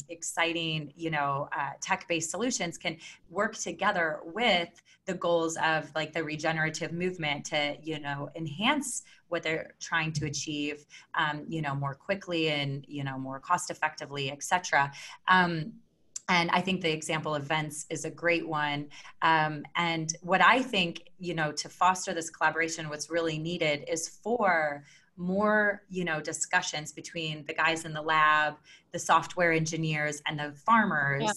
exciting, you know, tech-based solutions can work together with the goals of like the regenerative movement to, you know, enhance what they're trying to achieve, you know, more quickly and, you know, more cost effectively, et cetera. And I think the example of vents is a great one. And what I think, you know, to foster this collaboration, what's really needed is for more, you know, discussions between the guys in the lab, the software engineers, and the farmers. Yeah.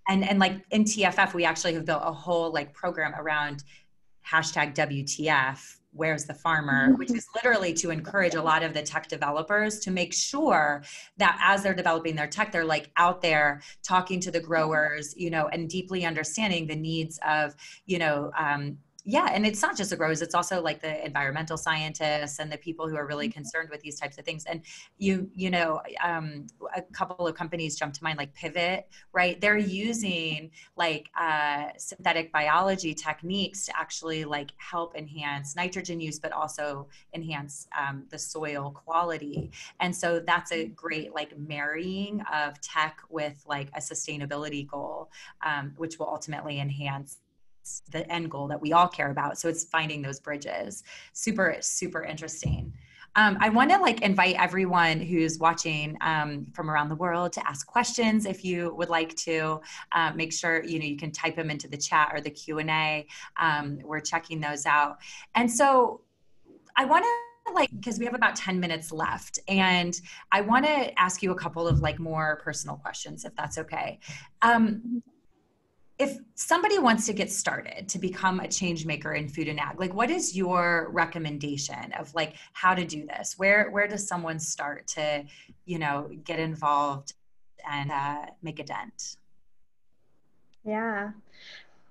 And like in TFF, we actually have built a whole like program around hashtag WTF, where's the farmer, which is literally to encourage a lot of the tech developers to make sure that as they're developing their tech, they're like out there talking to the growers, you know, and deeply understanding the needs of, you know, yeah, and it's not just the growers, it's also like the environmental scientists and the people who are really concerned with these types of things. And you know, a couple of companies jump to mind, like Pivot, right? They're using like synthetic biology techniques to actually like help enhance nitrogen use, but also enhance the soil quality. And so that's a great like marrying of tech with like a sustainability goal, which will ultimately enhance the end goal that we all care about. So it's finding those bridges. Super, super interesting. I want to like invite everyone who's watching from around the world to ask questions if you would like to. Make sure, you know, you can type them into the chat or the Q&A. We're checking those out. And so I want to like, because we have about 10 minutes left, and I want to ask you a couple of like more personal questions, if that's okay. If somebody wants to get started to become a change maker in food and ag, like what is your recommendation of like how to do this? Where does someone start to, you know, get involved and make a dent? Yeah.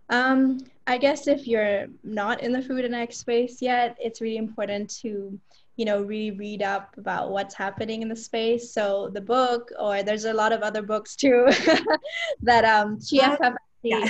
I guess if you're not in the food and ag space yet, it's really important to, you know, really read up about what's happening in the space. So the book, or there's a lot of other books too, that TFF, Yeah.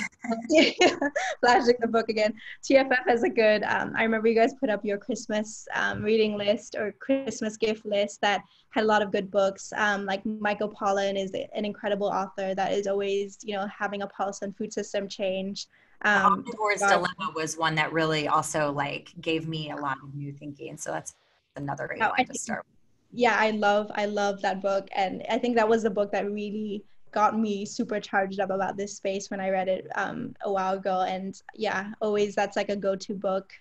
flashing the book again. TFF has a good, I remember you guys put up your Christmas reading list or Christmas gift list that had a lot of good books. Like Michael Pollan is an incredible author that is always, you know, having a pulse on food system change. Omnivore's Dilemma was one that really also like gave me a lot of new thinking. So that's another great one to start with. Yeah, I love that book. And I think that was the book that really got me super charged up about this space when I read it a while ago. And yeah, always that's like a go-to book.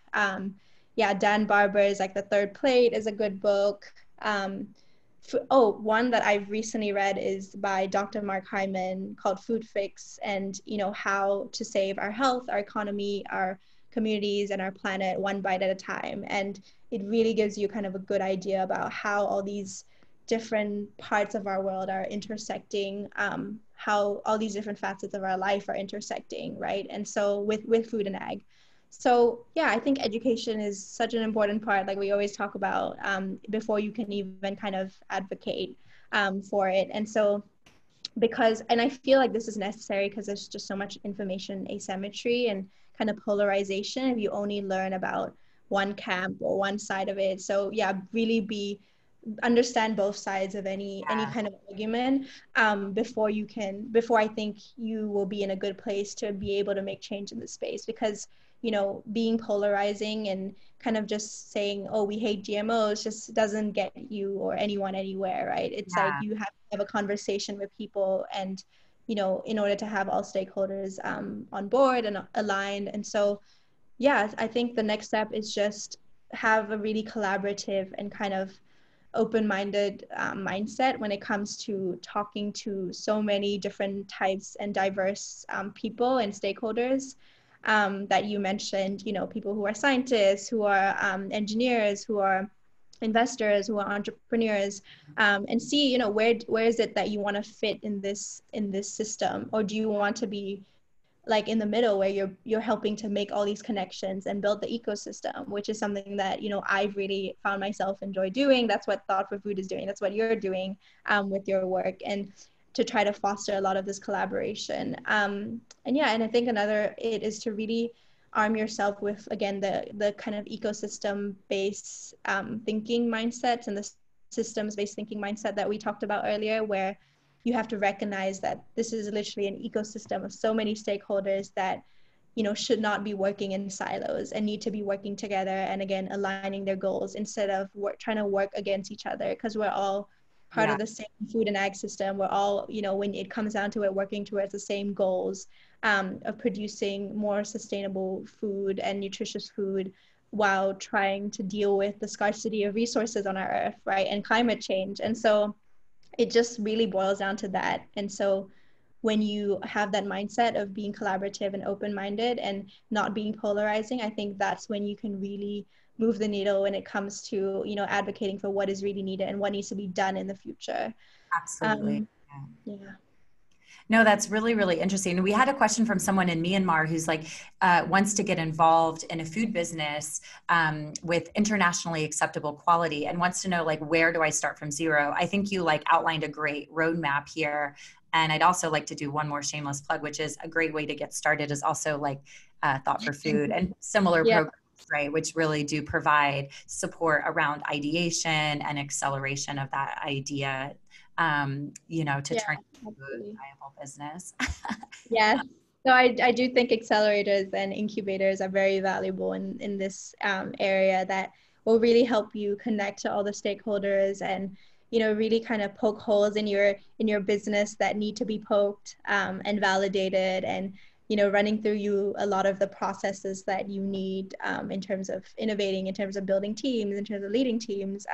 Yeah, Dan Barber's like The Third Plate is a good book. One that I've recently read is by Dr. Mark Hyman called Food Fix, and you know, how to save our health, our economy, our communities, and our planet one bite at a time. And it really gives you kind of a good idea about how all these different parts of our world are intersecting, how all these different facets of our life are intersecting, right? And so with food and ag. So yeah, I think education is such an important part, like we always talk about, before you can even kind of advocate for it. And so and I feel like this is necessary because there's just so much information asymmetry and kind of polarization if you only learn about one camp or one side of it. So yeah, really understand both sides of any kind of argument before I think you will be in a good place to be able to make change in the space. Because you know, being polarizing and kind of just saying, oh, we hate GMOs just doesn't get you or anyone anywhere, right? It's like you have to have a conversation with people, and you know, in order to have all stakeholders on board and aligned. And so yeah, I think the next step is just have a really collaborative and kind of open-minded mindset when it comes to talking to so many different types and diverse people and stakeholders that you mentioned, you know, people who are scientists, who are engineers, who are investors, who are entrepreneurs, and see, you know, where is it that you want to fit in this system, or do you want to be like in the middle where you're helping to make all these connections and build the ecosystem, which is something that, you know, I've really found myself enjoy doing. That's what Thought for Food is doing. That's what you're doing with your work, and to try to foster a lot of this collaboration. And yeah, and I think another it is to really arm yourself with, again, the kind of ecosystem based thinking mindsets and the systems based thinking mindset that we talked about earlier, where you have to recognize that this is literally an ecosystem of so many stakeholders that, you know, should not be working in silos and need to be working together, and again aligning their goals instead of trying to work against each other, because we're all part of the same food and ag system. We're all, you know, when it comes down to it, working towards the same goals of producing more sustainable food and nutritious food, while trying to deal with the scarcity of resources on our earth, right, and climate change. And so it just really boils down to that. And so when you have that mindset of being collaborative and open-minded and not being polarizing, I think that's when you can really move the needle when it comes to, you know, advocating for what is really needed and what needs to be done in the future. Absolutely. Yeah. No, that's really, really interesting. We had a question from someone in Myanmar who's like, wants to get involved in a food business with internationally acceptable quality, and wants to know, like, where do I start from zero? I think you like outlined a great roadmap here. And I'd also like to do one more shameless plug, which is a great way to get started is also like Thought for Food and similar programs, right, which really do provide support around ideation and acceleration of that idea, you know, to turn into a viable business. Yes. So I do think accelerators and incubators are very valuable in this area that will really help you connect to all the stakeholders and, you know, really kind of poke holes in your business that need to be poked and validated, and, you know, running through you a lot of the processes that you need in terms of innovating, in terms of building teams, in terms of leading teams,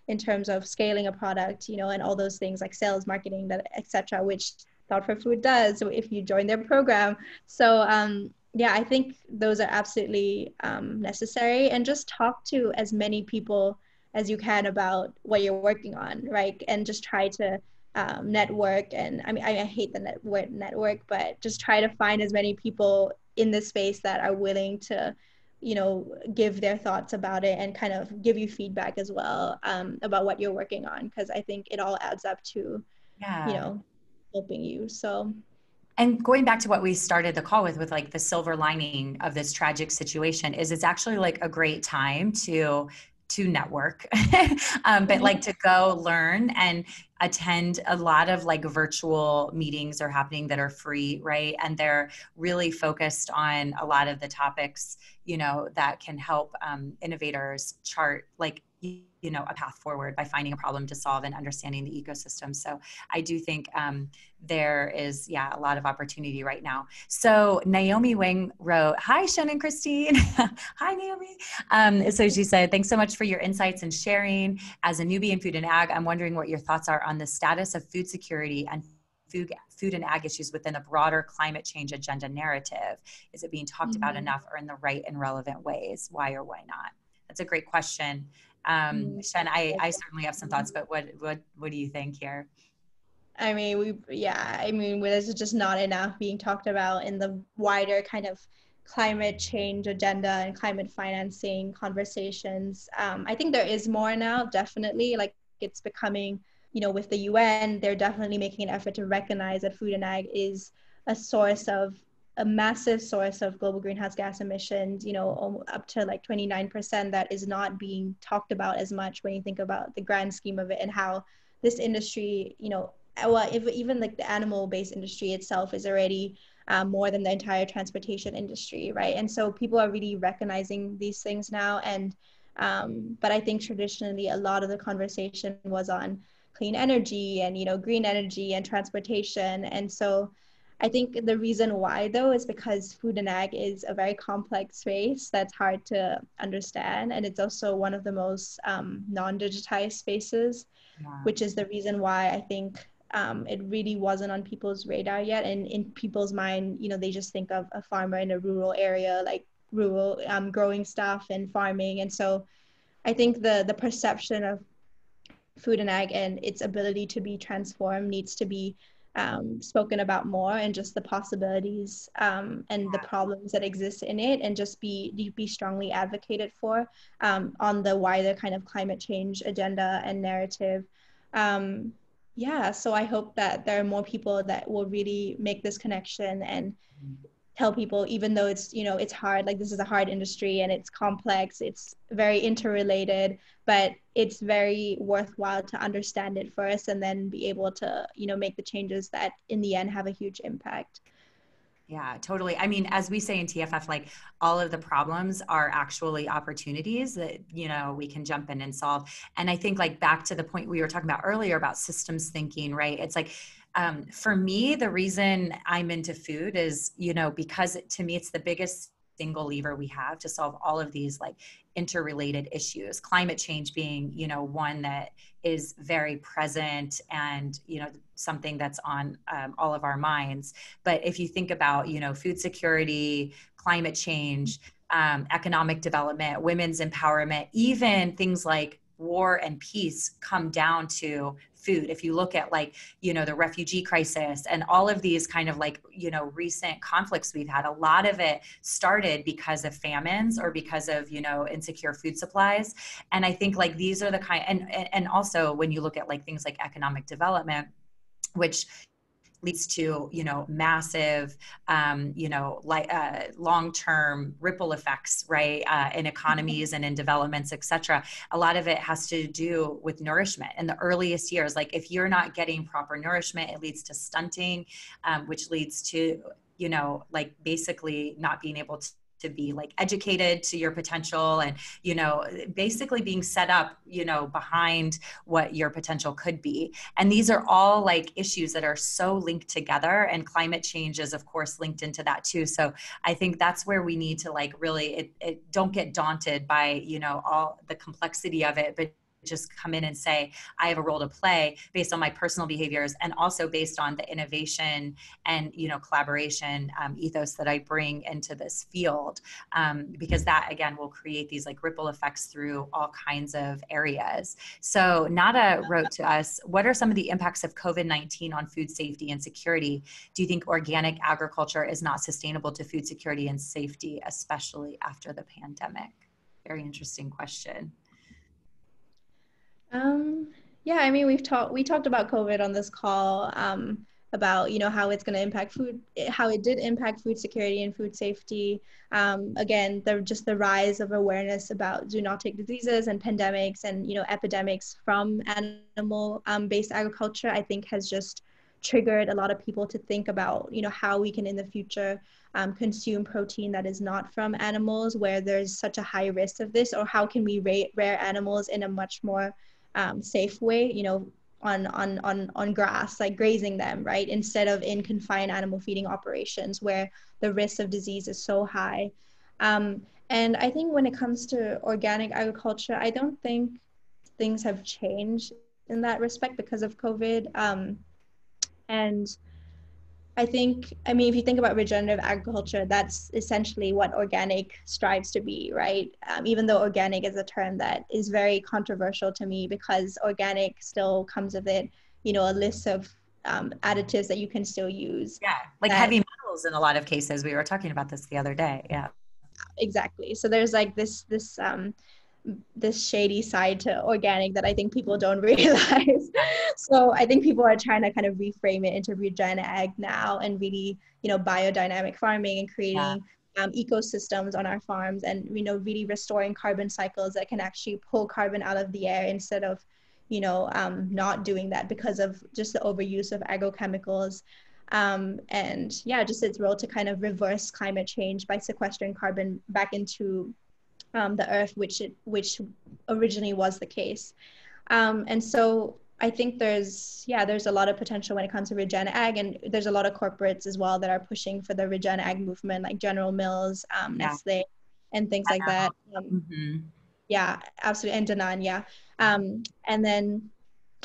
in terms of scaling a product, you know, and all those things like sales, marketing, that, etc., which Thought for Food does, so if you join their program. So yeah, I think those are absolutely necessary, and just talk to as many people as you can about what you're working on, right? And just try to network. And I mean, I hate the word network, but just try to find as many people in this space that are willing to, you know, give their thoughts about it and kind of give you feedback as well about what you're working on, because I think it all adds up to, you know, helping you. So, and going back to what we started the call with like the silver lining of this tragic situation is it's actually like a great time to network, but like to go learn and attend a lot of like virtual meetings are happening that are free, right? And they're really focused on a lot of the topics, you know, that can help innovators chart like, you know, a path forward by finding a problem to solve and understanding the ecosystem. So I do think there is, a lot of opportunity right now. So Naomi Wang wrote, "Hi, Shen and Christine." Hi, Naomi. So she said, "Thanks so much for your insights and sharing. As a newbie in food and ag, I'm wondering what your thoughts are on the status of food security and food and ag issues within a broader climate change agenda narrative. Is it being talked about enough or in the right and relevant ways? Why or why not?" That's a great question. Shen, I certainly have some thoughts, but what do you think here? I mean, there's just not enough being talked about in the wider kind of climate change agenda and climate financing conversations. I think there is more now, definitely. Like, it's becoming, you know, with the UN, they're definitely making an effort to recognize that food and ag is a massive source of global greenhouse gas emissions, you know, up to like 29%, that is not being talked about as much when you think about the grand scheme of it, and how this industry, you know, well, if even like the animal-based industry itself is already more than the entire transportation industry, right? And so people are really recognizing these things now. And but I think traditionally a lot of the conversation was on clean energy and, you know, green energy and transportation. And so I think the reason why, though, is because food and ag is a very complex space that's hard to understand. And it's also one of the most non-digitized spaces, which is the reason why I think it really wasn't on people's radar yet. And in people's mind, you know, they just think of a farmer in a rural area, like rural growing stuff and farming. And so I think the perception of food and ag and its ability to be transformed needs to be spoken about more, and just the possibilities and the problems that exist in it, and just be strongly advocated for on the wider kind of climate change agenda and narrative. Yeah, so I hope that there are more people that will really make this connection and tell people, even though it's, you know, it's hard, like this is a hard industry and it's complex, it's very interrelated, but it's very worthwhile to understand it first and then be able to, you know, make the changes that in the end have a huge impact. Yeah, totally. I mean, as we say in TFF, like all of the problems are actually opportunities that, you know, we can jump in and solve. And I think like back to the point we were talking about earlier about systems thinking, right? It's like, for me, the reason I'm into food is, you know, because to me, it's the biggest single lever we have to solve all of these like interrelated issues, climate change being, you know, one that is very present and, you know, something that's on all of our minds. But if you think about, you know, food security, climate change, economic development, women's empowerment, even things like war and peace come down to food. If you look at like, you know, the refugee crisis and all of these kind of like, you know, recent conflicts we've had, a lot of it started because of famines or because of, you know, insecure food supplies. And I think like these are the kind, and also when you look at like things like economic development, which leads to, you know, massive, you know, like long-term ripple effects, right, in economies and in developments, et cetera. A lot of it has to do with nourishment in the earliest years. Like if you're not getting proper nourishment, it leads to stunting, which leads to, you know, like basically not being able to be like educated to your potential and, you know, basically being set up, you know, behind what your potential could be. And these are all like issues that are so linked together, and climate change is of course linked into that too. So I think that's where we need to like really, don't get daunted by, you know, all the complexity of it, but just come in and say, I have a role to play based on my personal behaviors and also based on the innovation and, you know, collaboration ethos that I bring into this field. Because that again will create these like ripple effects through all kinds of areas. So Nada wrote to us, what are some of the impacts of COVID-19 on food safety and security? Do you think organic agriculture is not sustainable to food security and safety, especially after the pandemic? Very interesting question. Yeah, I mean, we talked about COVID on this call, about, you know, how it's going to impact food, how it did impact food security and food safety. Again, just the rise of awareness about zoonotic diseases and pandemics and, you know, epidemics from animal based agriculture, I think has just triggered a lot of people to think about, you know, how we can in the future consume protein that is not from animals where there's such a high risk of this, or how can we rear animals in a much more safe way, you know, on grass, like grazing them, right? Instead of in confined animal feeding operations where the risk of disease is so high. And I think when it comes to organic agriculture, I don't think things have changed in that respect because of COVID. And I think, I mean, if you think about regenerative agriculture, that's essentially what organic strives to be, right? Even though organic is a term that is very controversial to me because organic still comes with it, you know, a list of additives that you can still use. Yeah, like heavy metals in a lot of cases. We were talking about this the other day. Yeah, exactly. So there's like this shady side to organic that I think people don't realize. So I think people are trying to kind of reframe it into regen ag now and really, you know, biodynamic farming and creating ecosystems on our farms and, you know, really restoring carbon cycles that can actually pull carbon out of the air instead of, you know, not doing that because of just the overuse of agrochemicals. And yeah, just its role to kind of reverse climate change by sequestering carbon back into the earth, which originally was the case. And so I think there's a lot of potential when it comes to regen ag, and there's a lot of corporates as well that are pushing for the regen ag movement, like General Mills, Nestle, and things like that. Yeah, absolutely, and Danone, yeah. And then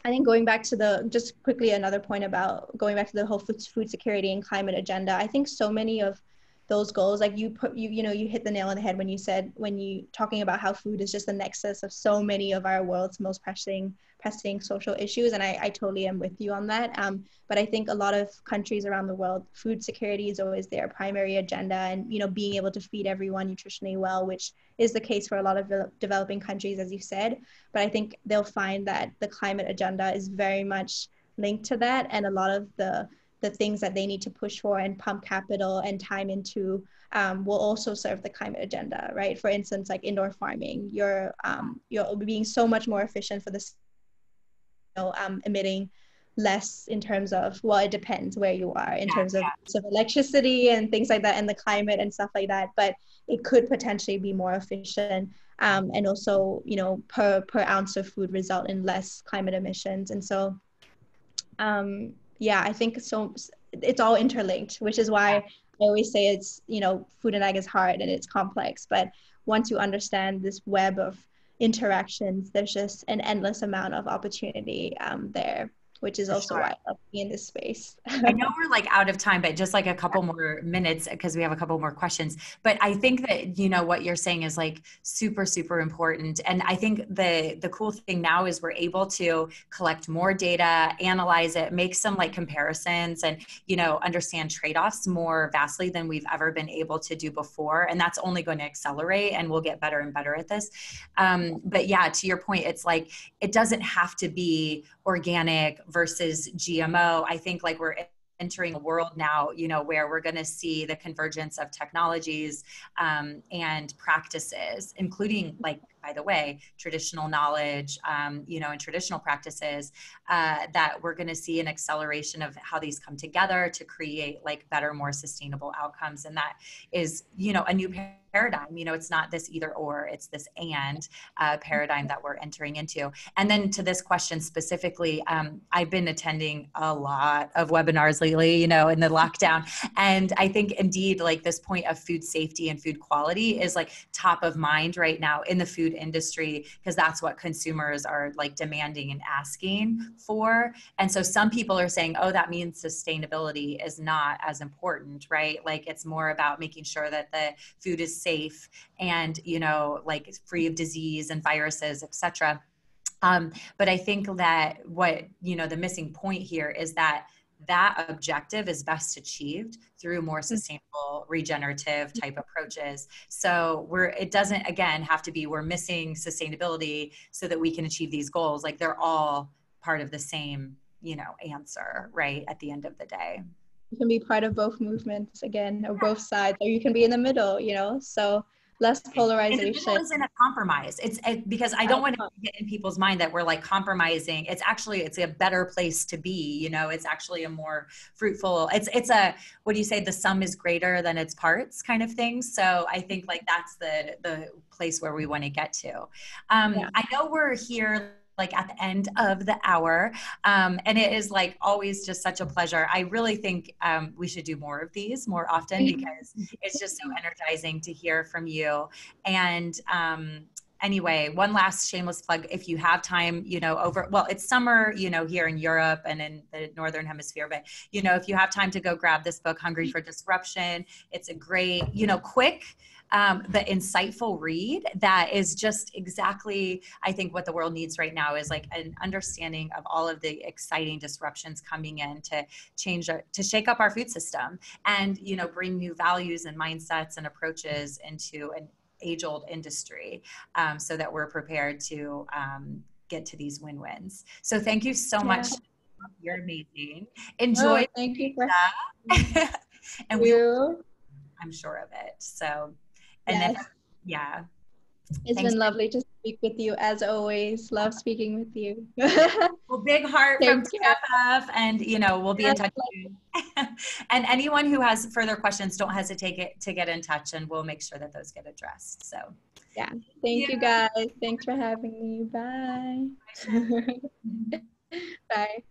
I think going back to just quickly another point about going back to the whole food security and climate agenda, I think so many of those goals, like you hit the nail on the head when you talking about how food is just the nexus of so many of our world's most pressing social issues, and I totally am with you on that. But I think a lot of countries around the world, food security is always their primary agenda, and being able to feed everyone nutritionally well, which is the case for a lot of developing countries, as you said. But I think they'll find that the climate agenda is very much linked to that, and a lot of the things that they need to push for and pump capital and time into will also serve the climate agenda, right? For instance, like indoor farming, you're being so much more efficient for this, emitting less in terms of, well, it depends where you are in terms of electricity and things like that, and the climate and stuff like that, but it could potentially be more efficient, and also, per ounce of food result in less climate emissions. And so I think so it's all interlinked, which is why I always say it's, food and ag is hard and it's complex, but once you understand this web of interactions, there's just an endless amount of opportunity there, which is also why I love being in this space. I know we're like out of time, but just like a couple more minutes because we have a couple more questions. But I think that, what you're saying is like super, super important. And I think the cool thing now is we're able to collect more data, analyze it, make some like comparisons, and, understand trade-offs more vastly than we've ever been able to do before. And that's only going to accelerate, and we'll get better and better at this. But yeah, to your point, it's like, it doesn't have to be organic versus GMO. I think like we're entering a world now, where we're going to see the convergence of technologies and practices, including, like, by the way, traditional knowledge, and traditional practices, that we're going to see an acceleration of how these come together to create like better, more sustainable outcomes. And that is, a new paradigm. It's not this either or, it's this and paradigm that we're entering into. And then to this question specifically, I've been attending a lot of webinars lately, in the lockdown. And I think indeed, like, this point of food safety and food quality is like top of mind right now in the food industry, because that's what consumers are like demanding and asking for. And so some people are saying, oh, that means sustainability is not as important, right? Like, it's more about making sure that the food is safe and, like free of disease and viruses, et cetera. But I think that what, the missing point here is that objective is best achieved through more sustainable, regenerative type approaches. So it doesn't, again, have to be we're missing sustainability so that we can achieve these goals. Like, they're all part of the same, answer, right, at the end of the day. You can be part of both movements, again, or both sides, or you can be in the middle, so less polarization. And the middle isn't a compromise. It's because I don't want to get in people's mind that we're like compromising. It's a better place to be. It's actually a more fruitful. It's a, what do you say? The sum is greater than its parts kind of thing. So I think like that's the place where we want to get to. I know we're here like at the end of the hour. And it is like always just such a pleasure. I really think we should do more of these more often, because it's just so energizing to hear from you. And anyway, one last shameless plug. If you have time, it's summer, here in Europe and in the Northern Hemisphere, but, if you have time to go grab this book, Hungry for Disruption, it's a great, quick, but insightful read that is just exactly, I think, what the world needs right now is like an understanding of all of the exciting disruptions coming in to shake up our food system and, bring new values and mindsets and approaches into an age-old industry, so that we're prepared to get to these win-wins. So thank you so much. You're amazing. Enjoy. Thank you for and I'm sure of it. So, and it's been lovely to speak with you as always. Love speaking with you. Well, big heart from TFF, and we'll be in touch soon. And anyone who has further questions, don't hesitate to get in touch, and we'll make sure that those get addressed. So thank you guys. Thanks for having me. Bye. Bye.